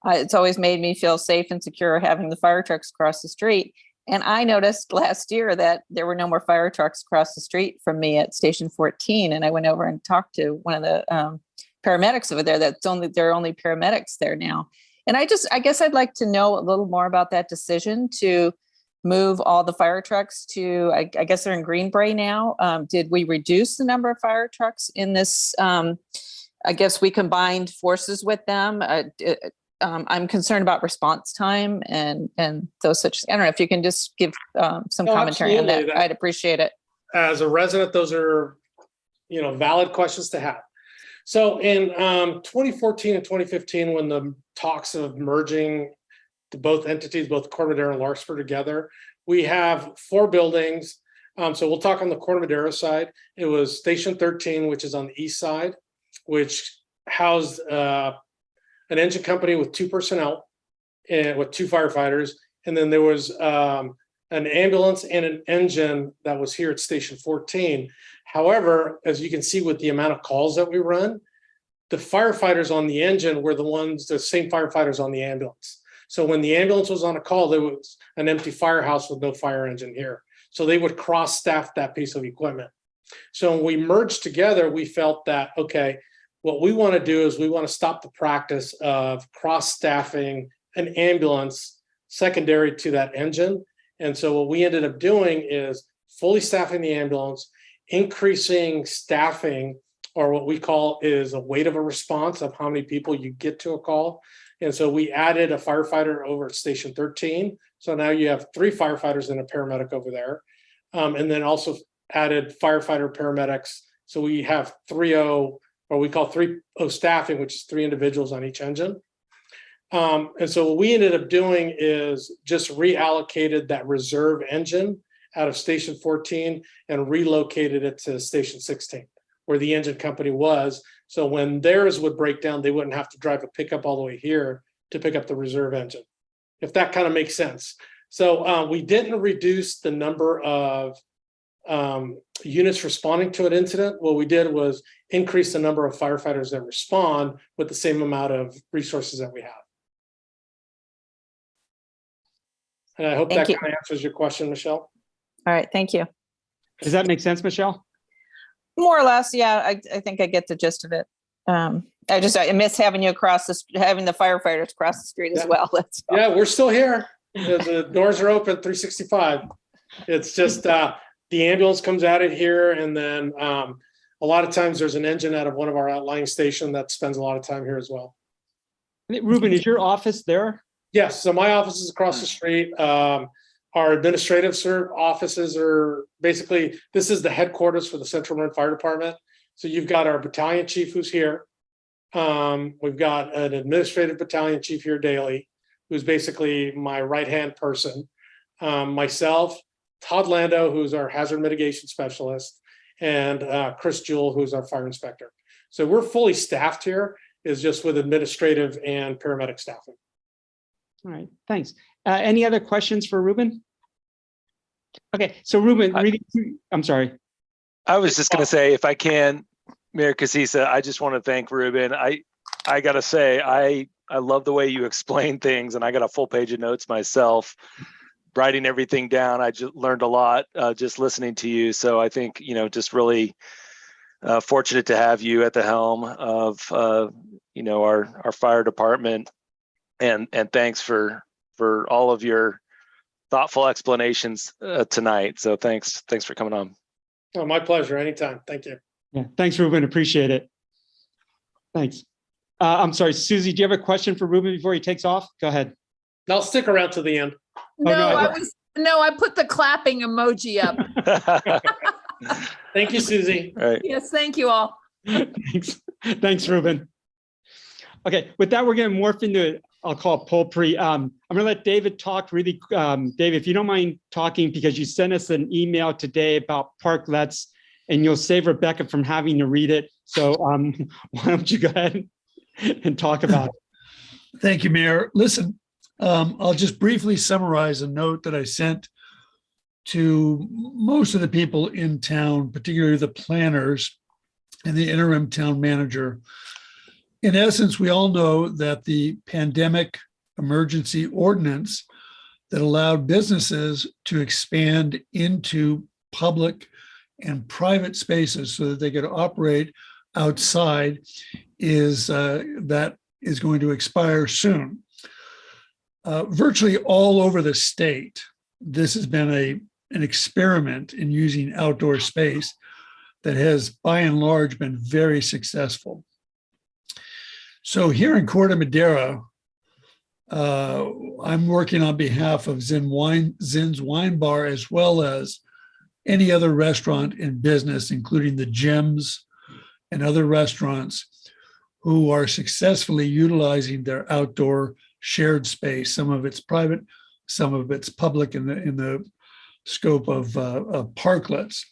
Speaker 7: it's always made me feel safe and secure having the fire trucks across the street. And I noticed last year that there were no more fire trucks across the street from me at Station 14. And I went over and talked to one of the paramedics over there. There are only paramedics there now. And I guess I'd like to know a little more about that decision to move all the fire trucks to, I guess they're in Greenbrae now. Did we reduce the number of fire trucks in this? I guess we combined forces with them. I'm concerned about response time and those such. I don't know if you can just give some commentary on that. I'd appreciate it.
Speaker 2: As a resident, those are, valid questions to have. So in 2014 and 2015, when the talks of merging both entities, both Corte Madera and Larkspur together, we have 4 buildings. So we'll talk on the Corte Madera side. It was Station 13, which is on the east side, which housed an engine company with 2 personnel and with 2 firefighters. And then there was an ambulance and an engine that was here at Station 14. However, as you can see with the amount of calls that we run, the firefighters on the engine were the same firefighters on the ambulance. So when the ambulance was on a call, there was an empty firehouse with no fire engine here. So they would cross-staff that piece of equipment. So when we merged together, we felt that, okay, what we want to do is we want to stop the practice of cross-staffing an ambulance secondary to that engine. And so what we ended up doing is fully staffing the ambulance, increasing staffing, or what we call is a weight of a response of how many people you get to a call. And so we added a firefighter over at Station 13. So now you have 3 firefighters and a paramedic over there. And then also added firefighter paramedics. So we have 3-0, or we call 3-0 staffing, which is 3 individuals on each engine. And so what we ended up doing is just reallocated that reserve engine out of Station 14 and relocated it to Station 16, where the engine company was. So when theirs would break down, they wouldn't have to drive a pickup all the way here to pick up the reserve engine, if that kind of makes sense. So we didn't reduce the number of units responding to an incident. What we did was increase the number of firefighters that respond with the same amount of resources that we have. And I hope
Speaker 7: Thank
Speaker 2: that
Speaker 7: you.
Speaker 2: kind of answers your question, Michelle.
Speaker 7: All right, thank you.
Speaker 1: Does that make sense, Michelle?
Speaker 7: More or less, yeah, I think I get the gist of it. I miss having you having the firefighters across the street as
Speaker 2: Yeah.
Speaker 7: well. That's all.
Speaker 2: Yeah, we're still here. The doors are open 365. It's just the ambulance comes out of here, and then a lot of times there's an engine out of one of our outlying station that spends a lot of time here as well.
Speaker 1: Ruben, is your office there?
Speaker 2: Yes, so my office is across the street. Our administrative offices are basically, this is the headquarters for the Central Marin Fire Department. So you've got our battalion chief who's here. We've got an administrative battalion chief here daily, who's basically my right-hand person. Myself, Todd Lando, who's our hazard mitigation specialist, and Chris Jewell, who's our fire inspector. So we're fully staffed here, is just with administrative and paramedic staffing.
Speaker 1: All right, thanks. Any other questions for Ruben? Okay, so Ruben, I'm sorry.
Speaker 4: I was just going to say, if I can, Mayor Casisa, I just want to thank Ruben. I got to say, I love the way you explain things, and I got a full page of notes myself, writing everything down. I just learned a lot just listening to you. So I think, just really fortunate to have you at the helm of, our fire department. And thanks for all of your thoughtful explanations tonight. So thanks for coming on.
Speaker 2: Oh, my pleasure. Anytime. Thank you.
Speaker 1: Yeah, thanks, Ruben. Appreciate it. Thanks. I'm sorry, Susie, do you have a question for Ruben before he takes off? Go ahead.
Speaker 2: I'll stick around to the end.
Speaker 1: no,
Speaker 8: I put the clapping emoji up.
Speaker 2: Thank you, Susie.
Speaker 4: All right.
Speaker 8: Yes, thank you all.
Speaker 1: Thanks, Ruben. Okay, with that, we're going to morph into, I'll call it poll-pre. I'm going to let David talk really. David, if you don't mind talking, because you sent us an email today about parklets, and you'll save Rebecca from having to read it. So why don't you go ahead and talk about it?
Speaker 3: Thank you, Mayor. Listen, I'll just briefly summarize a note that I sent to most of the people in town, particularly the planners and the interim town manager. In essence, we all know that the pandemic emergency ordinance that allowed businesses to expand into public and private spaces so that they could operate outside is going to expire soon. Virtually all over the state, this has been an experiment in using outdoor space that has by and large been very successful. So here in Corte Madera, I'm working on behalf of Zin's Wine Bar, as well as any other restaurant in business, including the gyms and other restaurants who are successfully utilizing their outdoor shared space. Some of it's private, some of it's public in the scope of parklets.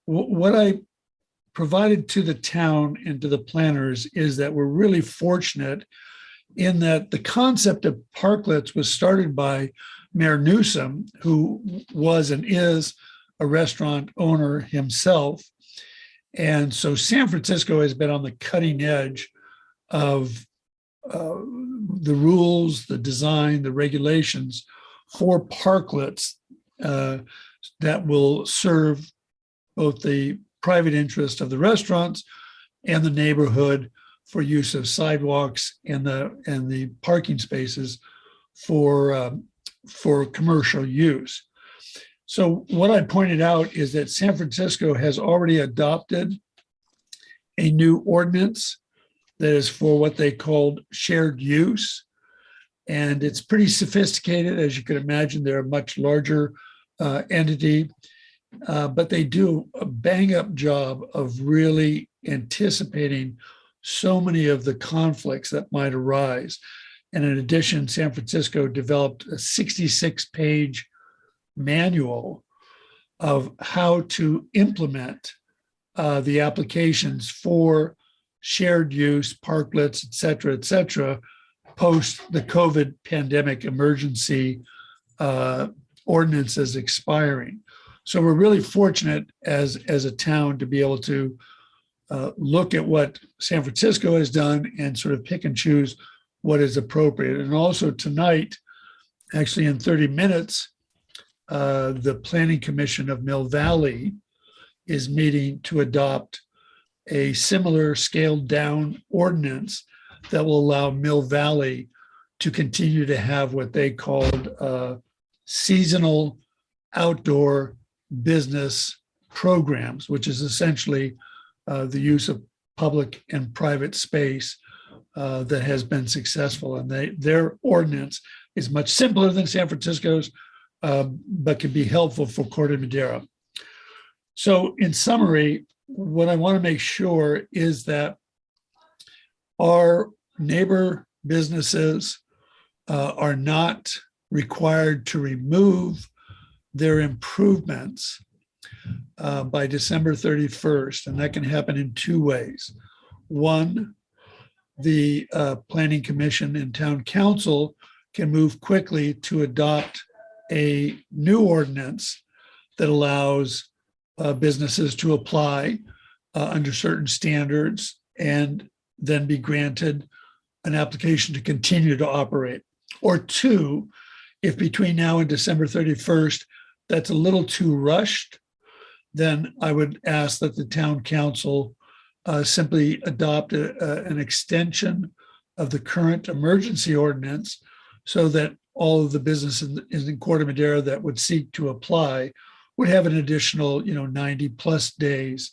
Speaker 3: What I provided to the town and to the planners is that we're really fortunate in that the concept of parklets was started by Mayor Newsom, who was and is a restaurant owner himself. And so San Francisco has been on the cutting edge of the rules, the design, the regulations for parklets that will serve both the private interest of the restaurants and the neighborhood for use of sidewalks and the parking spaces for commercial use. So what I pointed out is that San Francisco has already adopted a new ordinance that is for what they called shared use. And it's pretty sophisticated. As you can imagine, they're a much larger entity, but they do a bang up job of really anticipating so many of the conflicts that might arise. And in addition, San Francisco developed a 66-page manual of how to implement the applications for shared use, parklets, et cetera, post the COVID pandemic emergency ordinance as expiring. So we're really fortunate as a town to be able to look at what San Francisco has done and sort of pick and choose what is appropriate. And also tonight, actually in 30 minutes, the Planning Commission of Mill Valley is meeting to adopt a similar scaled down ordinance that will allow Mill Valley to continue to have what they called seasonal outdoor business programs, which is essentially the use of public and private space that has been successful. And their ordinance is much simpler than San Francisco's, but can be helpful for Corte Madera. So in summary, what I want to make sure is that our neighbor businesses are not required to remove their improvements by December 31st. And that can happen in two ways. One, the Planning Commission and Town Council can move quickly to adopt a new ordinance that allows businesses to apply under certain standards and then be granted an application to continue to operate. Or two, if between now and December 31st, that's a little too rushed, then I would ask that the town council simply adopt an extension of the current emergency ordinance so that all of the businesses in Corte Madera that would seek to apply would have an additional 90 plus days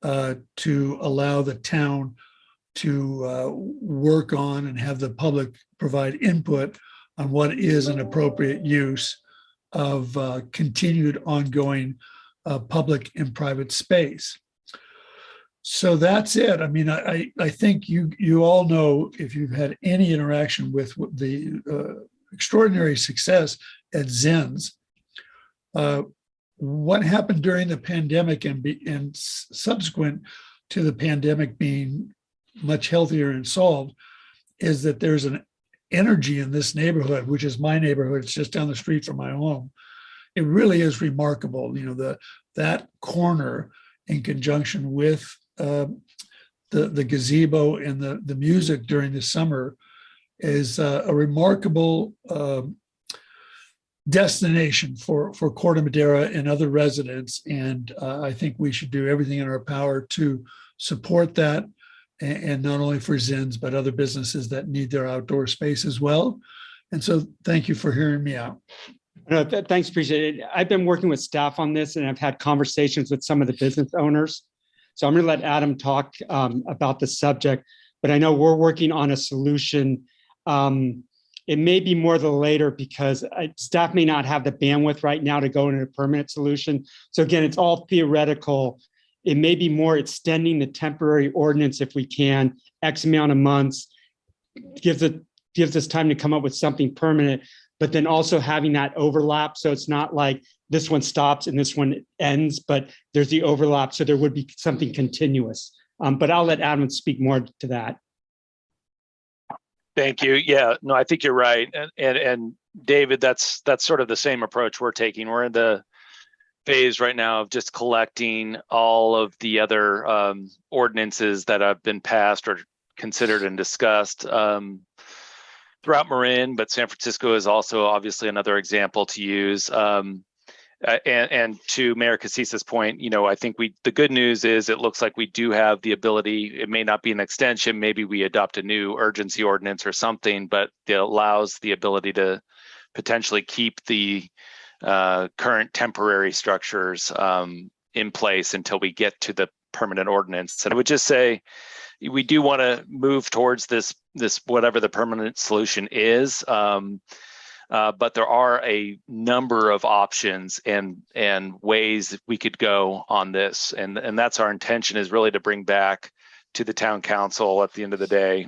Speaker 3: to allow the town to work on and have the public provide input on what is an appropriate use of continued ongoing public and private space. So that's it. I mean, I think you all know, if you've had any interaction with the extraordinary success at Zen's, what happened during the pandemic and subsequent to the pandemic being much healthier and solved is that there's an energy in this neighborhood, which is my neighborhood. It's just down the street from my home. It really is remarkable. That corner in conjunction with the gazebo and the music during the summer is a remarkable destination for Corte Madera and other residents. And I think we should do everything in our power to support that, and not only for Zen's, but other businesses that need their outdoor space as well. And so thank you for hearing me out.
Speaker 1: No, thanks, appreciate it. I've been working with staff on this, and I've had conversations with some of the business owners. So I'm going to let Adam talk about the subject, but I know we're working on a solution. It may be more the later because staff may not have the bandwidth right now to go into a permanent solution. So again, it's all theoretical. It may be more extending the temporary ordinance if we can, X amount of months, gives us time to come up with something permanent, but then also having that overlap. So it's not like this one stops and this one ends, but there's the overlap. So there would be something continuous. But I'll let Adam speak more to that.
Speaker 4: Thank you. Yeah, no, I think you're right. And David, that's sort of the same approach we're taking. We're in the phase right now of just collecting all of the other ordinances that have been passed or considered and discussed throughout Marin, but San Francisco is also obviously another example to use. And to Mayor Casisa's point, I think the good news is it looks like we do have the ability. It may not be an extension, maybe we adopt a new urgency ordinance or something, but it allows the ability to potentially keep the current temporary structures in place until we get to the permanent ordinance. And I would just say we do want to move towards this whatever the permanent solution is. But there are a number of options and ways we could go on this. And that's our intention, is really to bring back to the town council at the end of the day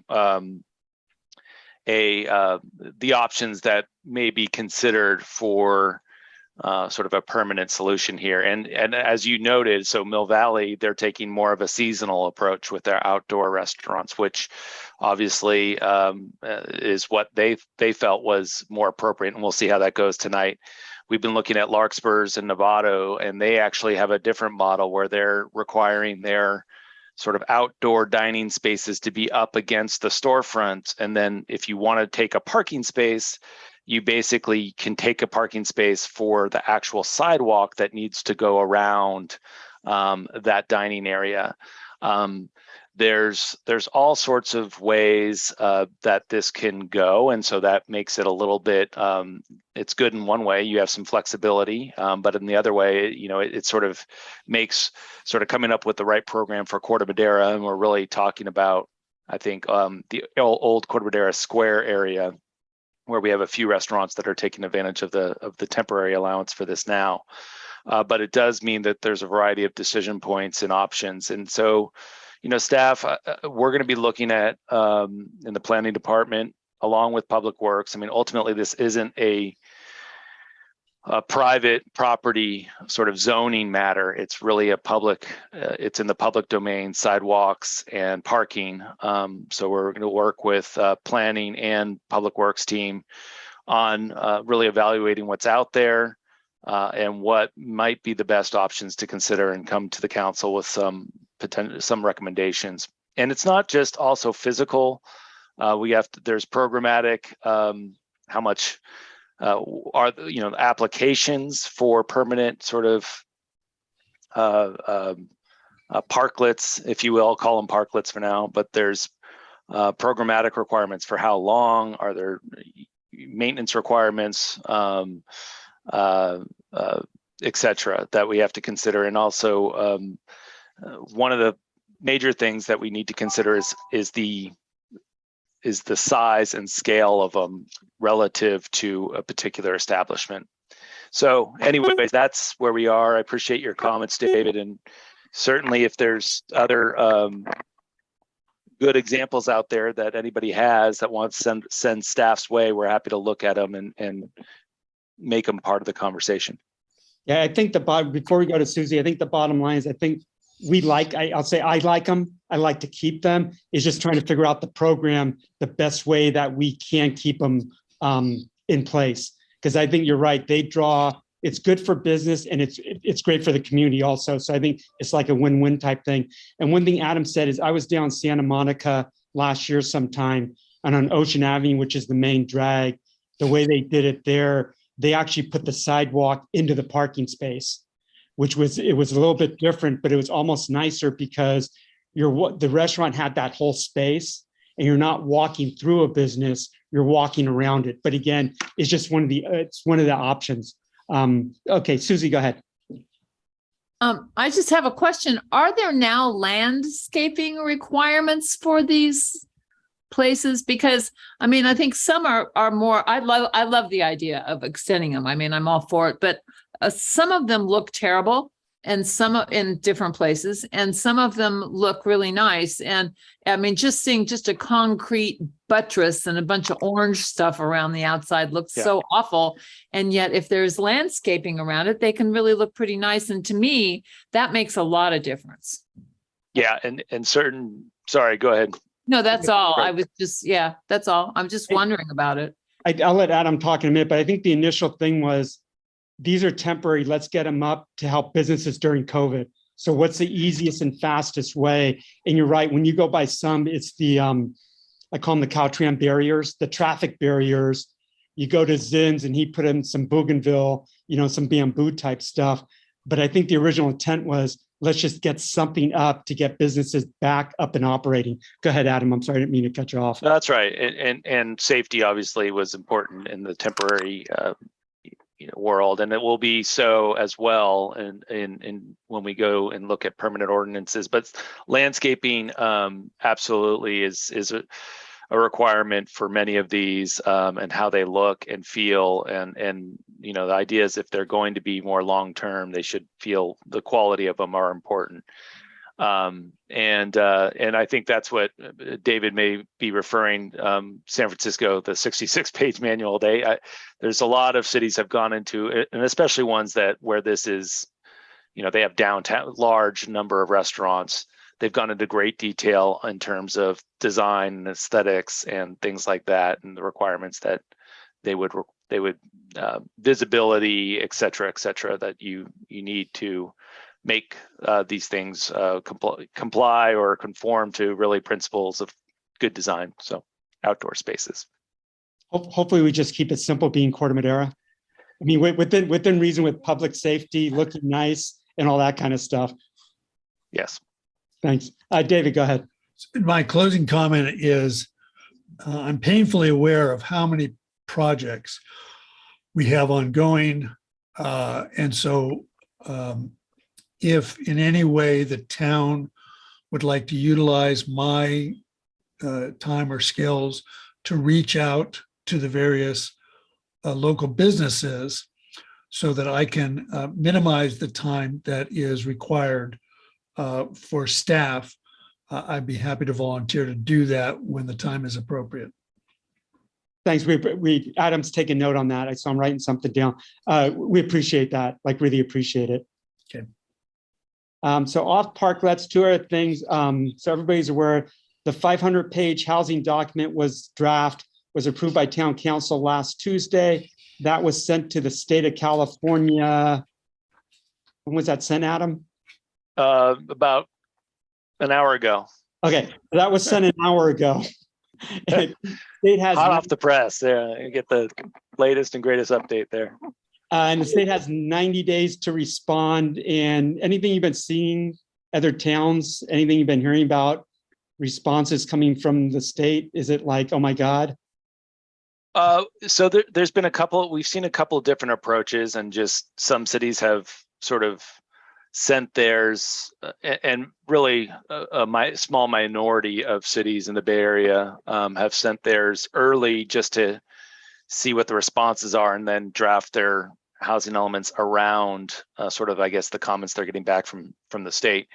Speaker 4: the options that may be considered for sort of a permanent solution here. And as you noted, so Mill Valley, they're taking more of a seasonal approach with their outdoor restaurants, which obviously is what they felt was more appropriate. And we'll see how that goes tonight. We've been looking at Larkspurs and Novato, and they actually have a different model where they're requiring their sort of outdoor dining spaces to be up against the storefront. And then if you want to take a parking space, you basically can take a parking space for the actual sidewalk that needs to go around that dining area. There's all sorts of ways that this can go, and so that makes it a little bit. It's good in one way; you have some flexibility, but in the other way, it sort of makes sort of coming up with the right program for Corte Madera, and we're really talking about, I think, the old Corte Madera Square area, where we have a few restaurants that are taking advantage of the temporary allowance for this now. But it does mean that there's a variety of decision points and options. And so, staff, we're going to be looking at in the planning department, along with Public Works. I mean, ultimately, this isn't a private property sort of zoning matter. It's really a public, it's in the public domain, sidewalks and parking. So we're going to work with planning and Public Works team on really evaluating what's out there and what might be the best options to consider, and come to the council with some recommendations. And it's not just also physical. There's programmatic, how much are applications for permanent sort of parklets, if you will. I'll call them parklets for now, but there's programmatic requirements for how long, are there maintenance requirements, et cetera, that we have to consider. And also one of the major things that we need to consider is the size and scale of them relative to a particular establishment. So anyways, that's where we are. I appreciate your comments, David. And certainly if there's other good examples out there that anybody has that wants to send staff's way, we're happy to look at them and make them part of the conversation.
Speaker 1: Yeah, I think before we go to Susie, I think the bottom line is, I think I'll say I like them. I like to keep them. Is just trying to figure out the program, the best way that we can keep them in place. Because I think you're right. It's good for business, and it's great for the community also. So I think it's like a win-win type thing. And one thing Adam said is, I was down Santa Monica last year sometime, and on Ocean Avenue, which is the main drag, the way they did it there, they actually put the sidewalk into the parking space, it was a little bit different, but it was almost nicer because the restaurant had that whole space, and you're not walking through a business, you're walking around it. But again, it's just one of the options. Okay, Susie, go ahead.
Speaker 8: I just have a question. Are there now landscaping requirements for these places? Because I mean, I think some are more, I love the idea of extending them. I mean, I'm all for it, but some of them look terrible, and some in different places, and some of them look really nice. And I mean, just seeing just a concrete buttress and a bunch of orange stuff around the outside looks so awful. And yet if there's landscaping around it, they can really look pretty nice. And to me, that makes a lot of difference.
Speaker 4: Yeah. Sorry, go ahead.
Speaker 8: No, that's all.
Speaker 4: Right.
Speaker 8: I was just, that's all. I'm just wondering about it.
Speaker 1: I'll let Adam talk in a minute, but I think the initial thing was, these are temporary. Let's get them up to help businesses during COVID. So what's the easiest and fastest way? And you're right. When you go by some, it's the, I call them the Caltrans barriers, the traffic barriers. You go to Zinn's and he put in some bougainville, some bamboo type stuff. But I think the original intent was, let's just get something up to get businesses back up and operating. Go ahead, Adam. I'm sorry, I didn't mean to cut you off.
Speaker 4: That's right. And safety obviously was important in the temporary world, and it will be so as well in when we go and look at permanent ordinances. But landscaping absolutely is a requirement for many of these, and how they look and feel, and the idea is, if they're going to be more long term, they should feel the quality of them are important. And I think that's what David may be referring, San Francisco, the 66-page manual. There's a lot of cities have gone into it, and especially ones that where this is, they have downtown, large number of restaurants. They've gone into great detail in terms of design and aesthetics and things like that, and the requirements that they would visibility, et cetera, that you need to make these things comply or conform to really principles of good design. So outdoor spaces.
Speaker 1: Hopefully we just keep it simple being Corte Madera. I mean, within reason, with public safety, looking nice and all that kind of stuff.
Speaker 4: Yes.
Speaker 1: Thanks. David, go ahead.
Speaker 3: My closing comment is I'm painfully aware of how many projects we have ongoing. And so if in any way the town would like to utilize my time or skills to reach out to the various local businesses so that I can minimize the time that is required for staff, I'd be happy to volunteer to do that when the time is appropriate.
Speaker 1: Thanks. Adam's taking note on that. I saw him writing something down. We appreciate that, like really appreciate it.
Speaker 3: Okay.
Speaker 1: So off park, let's two other things. So everybody's aware, the 500-page housing document was approved by town council last Tuesday. That was sent to the state of California. When was that sent, Adam?
Speaker 4: About an hour ago.
Speaker 1: Okay, that was sent an hour ago. State has
Speaker 4: hot off the press. Yeah, you get the latest and greatest update there.
Speaker 1: And the state has 90 days to respond. And anything you've been seeing, other towns, anything you've been hearing about responses coming from the state? Is it like, oh my God?
Speaker 4: So there's been we've seen a couple of different approaches, and just some cities have sort of sent theirs, and really a small minority of cities in the Bay Area have sent theirs early just to see what the responses are and then draft their housing elements around sort of, I guess, the comments they're getting back from the state.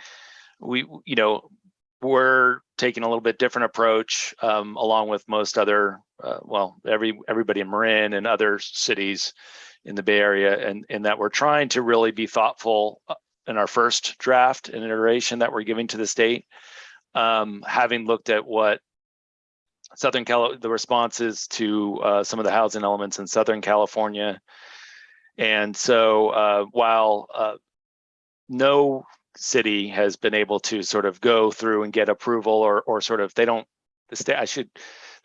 Speaker 4: We're taking a little bit different approach along with most other, everybody in Marin and other cities in the Bay Area, and that we're trying to really be thoughtful in our first draft and iteration that we're giving to the state, having looked at what the responses to some of the housing elements in Southern California. And so while no city has been able to sort of go through and get approval, or sort of, the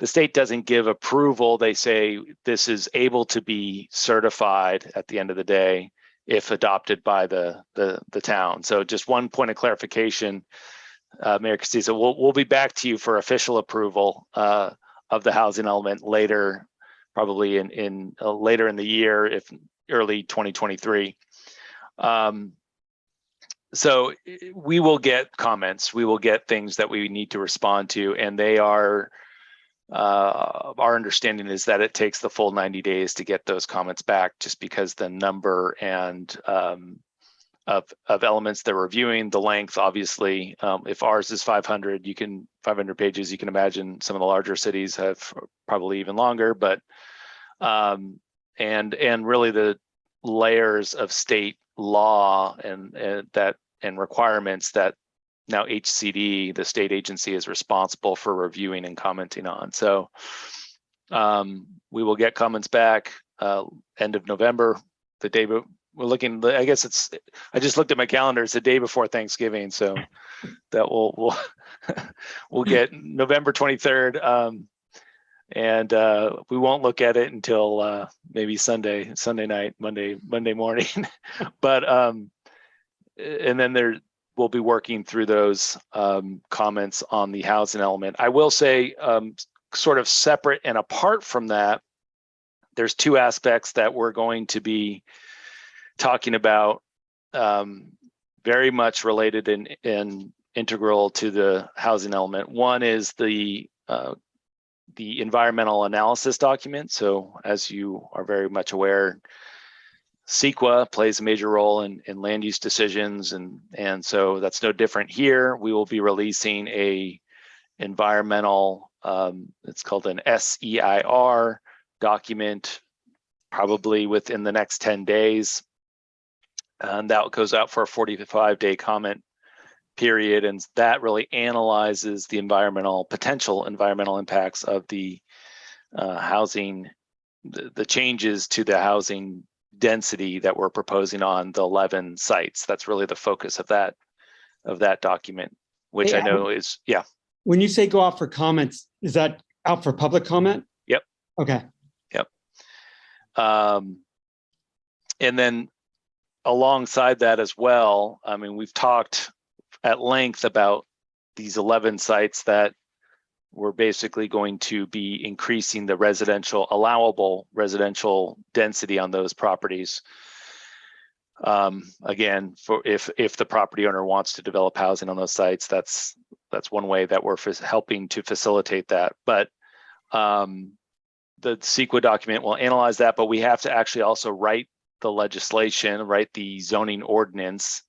Speaker 4: state doesn't give approval. They say this is able to be certified at the end of the day if adopted by the town. So just one point of clarification, Mayor Castiza, we'll be back to you for official approval of the housing element later, probably in later in the year, if early 2023. So we will get comments, we will get things that we need to respond to, and they are, our understanding is that it takes the full 90 days to get those comments back, just because the number and of elements they're reviewing, the length, obviously, if ours is 500 pages, you can imagine some of the larger cities have probably even longer, but and really the layers of state law and requirements that now HCD, the state agency, is responsible for reviewing and commenting on. So we will get comments back end of November. The day we're looking, I guess I just looked at my calendar. It's the day before Thanksgiving, so that we'll get November 23rd, and we won't look at it until maybe Sunday night, Monday morning. But and then we'll be working through those comments on the housing element. I will say, sort of separate and apart from that, there's two aspects that we're going to be talking about, very much related and integral to the housing element. One is the environmental analysis document. So as you are very much aware, CEQA plays a major role in land use decisions, and so that's no different here. We will be releasing a environmental, it's called an SEIR document, probably within the next 10 days. And that goes out for a 45-day comment period, and that really analyzes the potential environmental impacts of the housing, the changes to the housing density that we're proposing on the 11 sites. That's really the focus of that document, which
Speaker 1: Hey,
Speaker 4: I know is, yeah.
Speaker 1: When you say go out for comments, is that out for public comment?
Speaker 4: Yep.
Speaker 1: Okay.
Speaker 4: Yep. And then alongside that as well, I mean, we've talked at length about these 11 sites that we're basically going to be increasing the allowable residential density on those properties. Again, for if the property owner wants to develop housing on those sites, that's one way that we're helping to facilitate that. But the CEQA document will analyze that, but we have to actually also write the legislation, write the zoning ordinance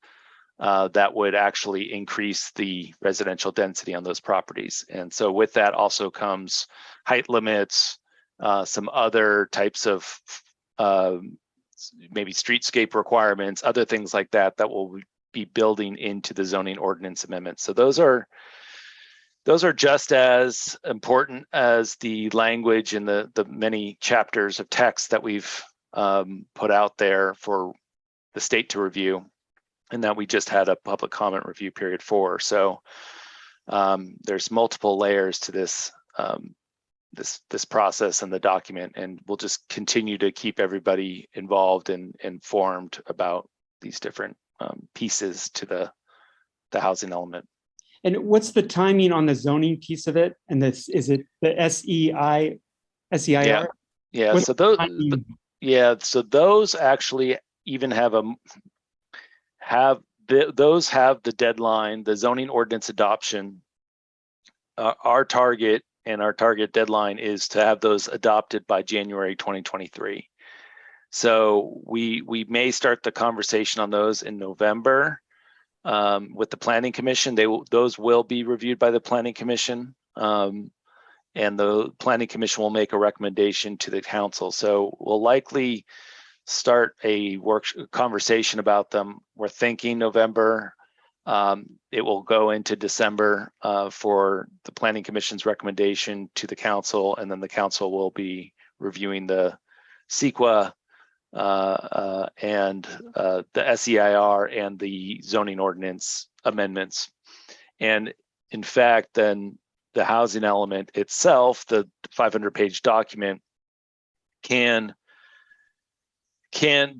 Speaker 4: that would actually increase the residential density on those properties. And so with that also comes height limits, some other types of maybe streetscape requirements, other things like that will be building into the zoning ordinance amendments. So those are just as important as the language in the many chapters of text that we've put out there for the state to review, and that we just had a public comment review period for. So there's multiple layers to this this process and the document, and we'll just continue to keep everybody involved and informed about these different pieces to the housing element.
Speaker 1: And what's the timing on the zoning piece of it? And this, is it the SEIR?
Speaker 4: Yeah.
Speaker 1: What's
Speaker 4: So
Speaker 1: the
Speaker 4: those,
Speaker 1: timing?
Speaker 4: so those actually even have those have the deadline, the zoning ordinance adoption. Our target deadline is to have those adopted by January 2023. So we may start the conversation on those in November with the Planning Commission. Those will be reviewed by the Planning Commission, and the Planning Commission will make a recommendation to the council. So we'll likely start a conversation about them. We're thinking November. It will go into December for the Planning Commission's recommendation to the council, and then the council will be reviewing the CEQA and the SEIR and the zoning ordinance amendments. And in fact, then the housing element itself, the 500-page document,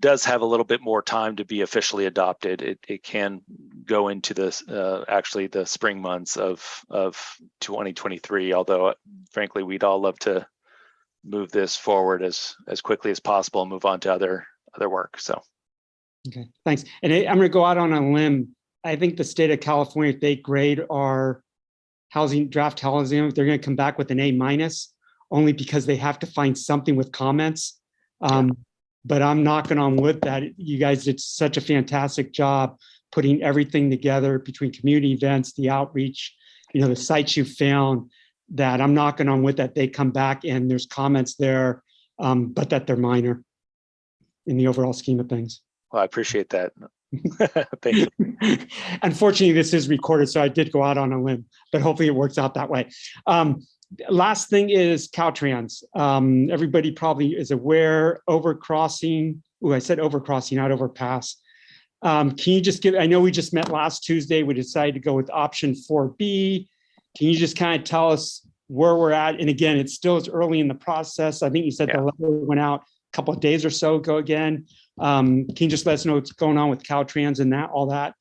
Speaker 4: does have a little bit more time to be officially adopted. It can go into this actually the spring months of 2023. Although frankly, we'd all love to move this forward as quickly as possible and move on to other work. So,
Speaker 1: Okay, thanks. And I'm going to go out on a limb. I think the state of California, if they grade our draft housing, they're going to come back with an A-, only because they have to find something with comments. But I'm knocking on wood that you guys did such a fantastic job putting everything together between community events, the outreach, the sites you found, that I'm knocking on wood that they come back and there's comments there, but that they're minor in the overall scheme of things.
Speaker 4: Well, I appreciate that. Thank you.
Speaker 1: Unfortunately, this is recorded, so I did go out on a limb, but hopefully it works out that way. Last thing is Caltrans. Everybody probably is aware, overcrossing. Oh, I said overcrossing, not overpass. Can you just give, I know we just met last Tuesday. We decided to go with option 4B. Can you just kind of tell us where we're at? And again, it's still as early in the process. I think you said the letter went out a couple of days or so ago again. Can you just let us know what's going on with Caltrans and all that?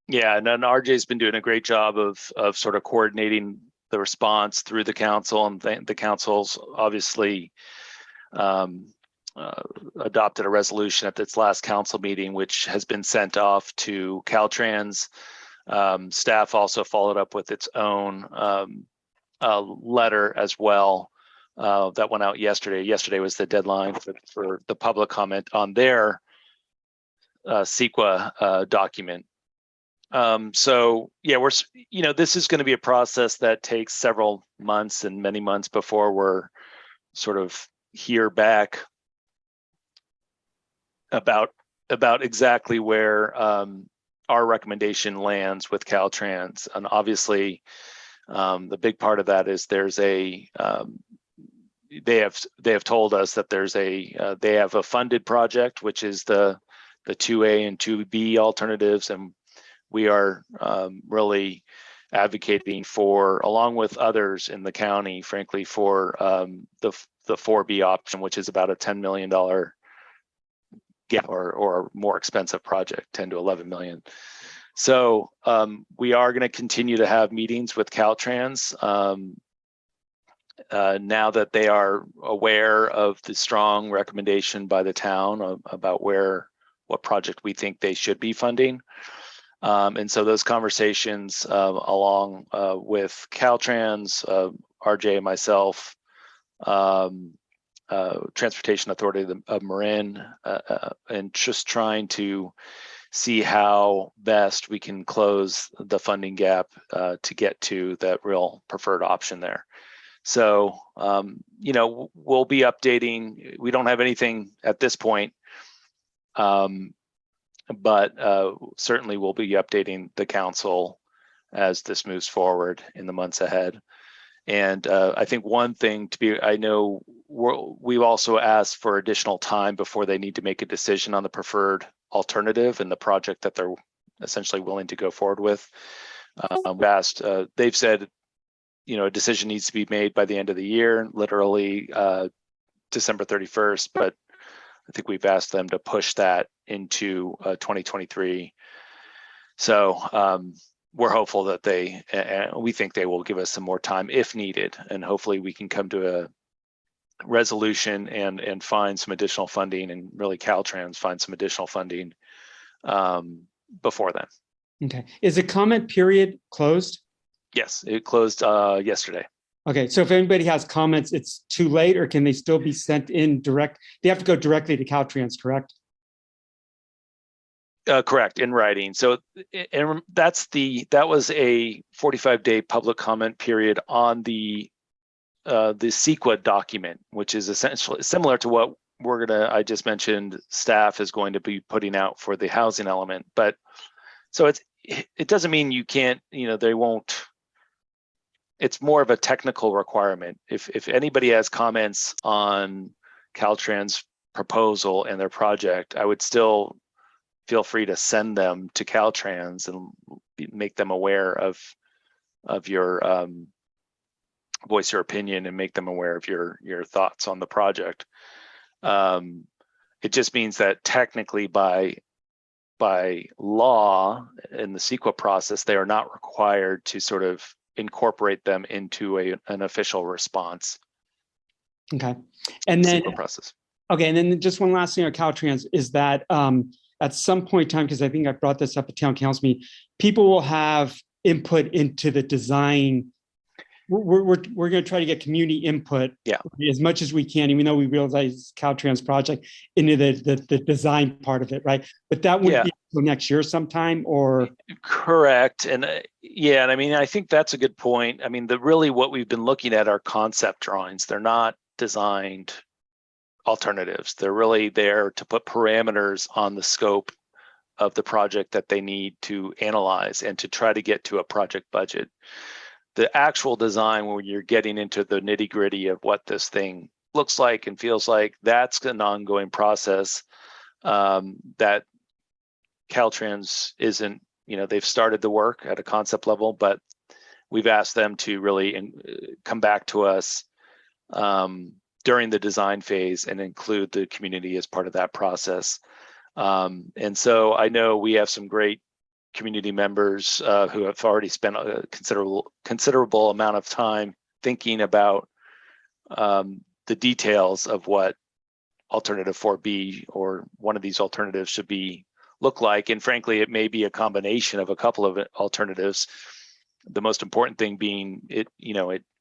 Speaker 4: Yeah, and then RJ's been doing a great job of sort of coordinating the response through the council, and the council's obviously adopted a resolution at its last council meeting, which has been sent off to Caltrans. Staff also followed up with its own letter as well that went out yesterday. Yesterday was the deadline for the public comment on their CEQA document. So yeah, this is going to be a process that takes several months and many months before we're sort of hear back about exactly where our recommendation lands with Caltrans. And obviously, the big part of that is there's a they have told us that there's they have a funded project, which is the 2A and 2B alternatives, and we are really advocating for, along with others in the county, frankly, for the 4B option, which is about a $10 million gap or more expensive project, 10 to 11 million. So we are going to continue to have meetings with Caltrans now that they are aware of the strong recommendation by the town about what project we think they should be funding. And so those conversations along with Caltrans, RJ and myself, Transportation Authority of Marin, and just trying to see how best we can close the funding gap to get to that real preferred option there. So, we'll be updating. We don't have anything at this point, but certainly we'll be updating the council as this moves forward in the months ahead. And I think one thing I know we've also asked for additional time before they need to make a decision on the preferred alternative and the project that they're essentially willing to go forward with. They've said, a decision needs to be made by the end of the year, literally December 31st, but I think we've asked them to push that into 2023. So we're hopeful that we think they will give us some more time if needed, and hopefully we can come to a resolution and find some additional funding, and really Caltrans find some additional funding before then.
Speaker 1: Okay. Is the comment period closed?
Speaker 4: Yes, it closed yesterday.
Speaker 1: Okay, so if anybody has comments, it's too late, or can they still be sent in direct? They have to go directly to Caltrans, correct?
Speaker 4: Correct, in writing. So, and that was a 45-day public comment period on the CEQA document, which is essentially similar to what I just mentioned, staff is going to be putting out for the housing element. But so it doesn't mean you can't, they won't. It's more of a technical requirement. If anybody has comments on Caltrans' proposal and their project, I would still feel free to send them to Caltrans and make them aware of your voice your opinion and make them aware of your thoughts on the project. It just means that technically by law in the CEQA process, they are not required to sort of incorporate them into an official response.
Speaker 1: Okay. And then
Speaker 4: CEQA process.
Speaker 1: Okay, and then just one last thing on Caltrans is that at some point in time, because I think I brought this up at town council meeting, people will have input into the design. We're going to try to get community input as much as we can, even though we realize Caltrans project into the design part of it, right? But that wouldn't be until next year sometime, or
Speaker 4: correct. And and I mean, I think that's a good point. I mean, really what we've been looking at are concept drawings. They're not designed alternatives. They're really there to put parameters on the scope of the project that they need to analyze and to try to get to a project budget. The actual design, when you're getting into the nitty gritty of what this thing looks like and feels like, that's an ongoing process that Caltrans isn't, they've started the work at a concept level, but we've asked them to really come back to us during the design phase and include the community as part of that process. And so I know we have some great community members who have already spent a considerable amount of time thinking about the details of what alternative 4B or one of these alternatives should look like. And frankly, it may be a combination of a couple of alternatives. The most important thing being it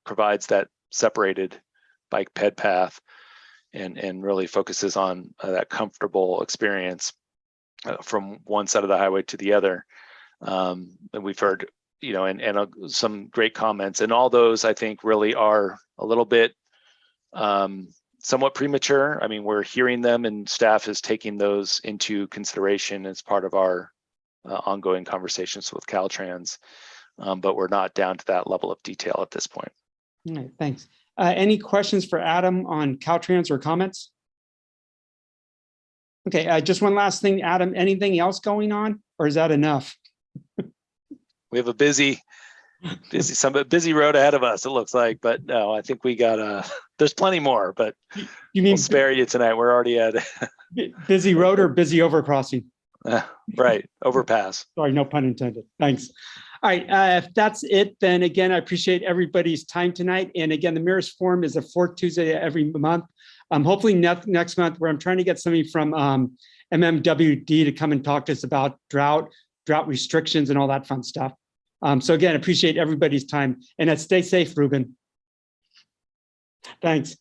Speaker 4: provides that separated bike ped path and really focuses on that comfortable experience. from one side of the highway to the other. And we've heard, some great comments, and all those I think really are a little bit somewhat premature. I mean, we're hearing them, and staff is taking those into consideration as part of our ongoing conversations with Caltrans, but we're not down to that level of detail at this point.
Speaker 1: All right, thanks. Any questions for Adam on Caltrans or comments? Okay, just one last thing, Adam, anything else going on, or is that enough?
Speaker 4: We have a busy road ahead of us, it looks like, but no, I think we got there's plenty more, but
Speaker 1: You mean
Speaker 4: we'll spare you tonight. We're already at
Speaker 1: busy road or busy overcrossing?
Speaker 4: right, overpass.
Speaker 1: Sorry, no pun intended. Thanks. All right, if that's it, then again, I appreciate everybody's time tonight. And again, the Mayor's Forum is the fourth Tuesday every month. Hopefully next month, where I'm trying to get somebody from MMWD to come and talk to us about drought restrictions and all that fun stuff. So again, appreciate everybody's time, and stay safe, Ruben. Thanks.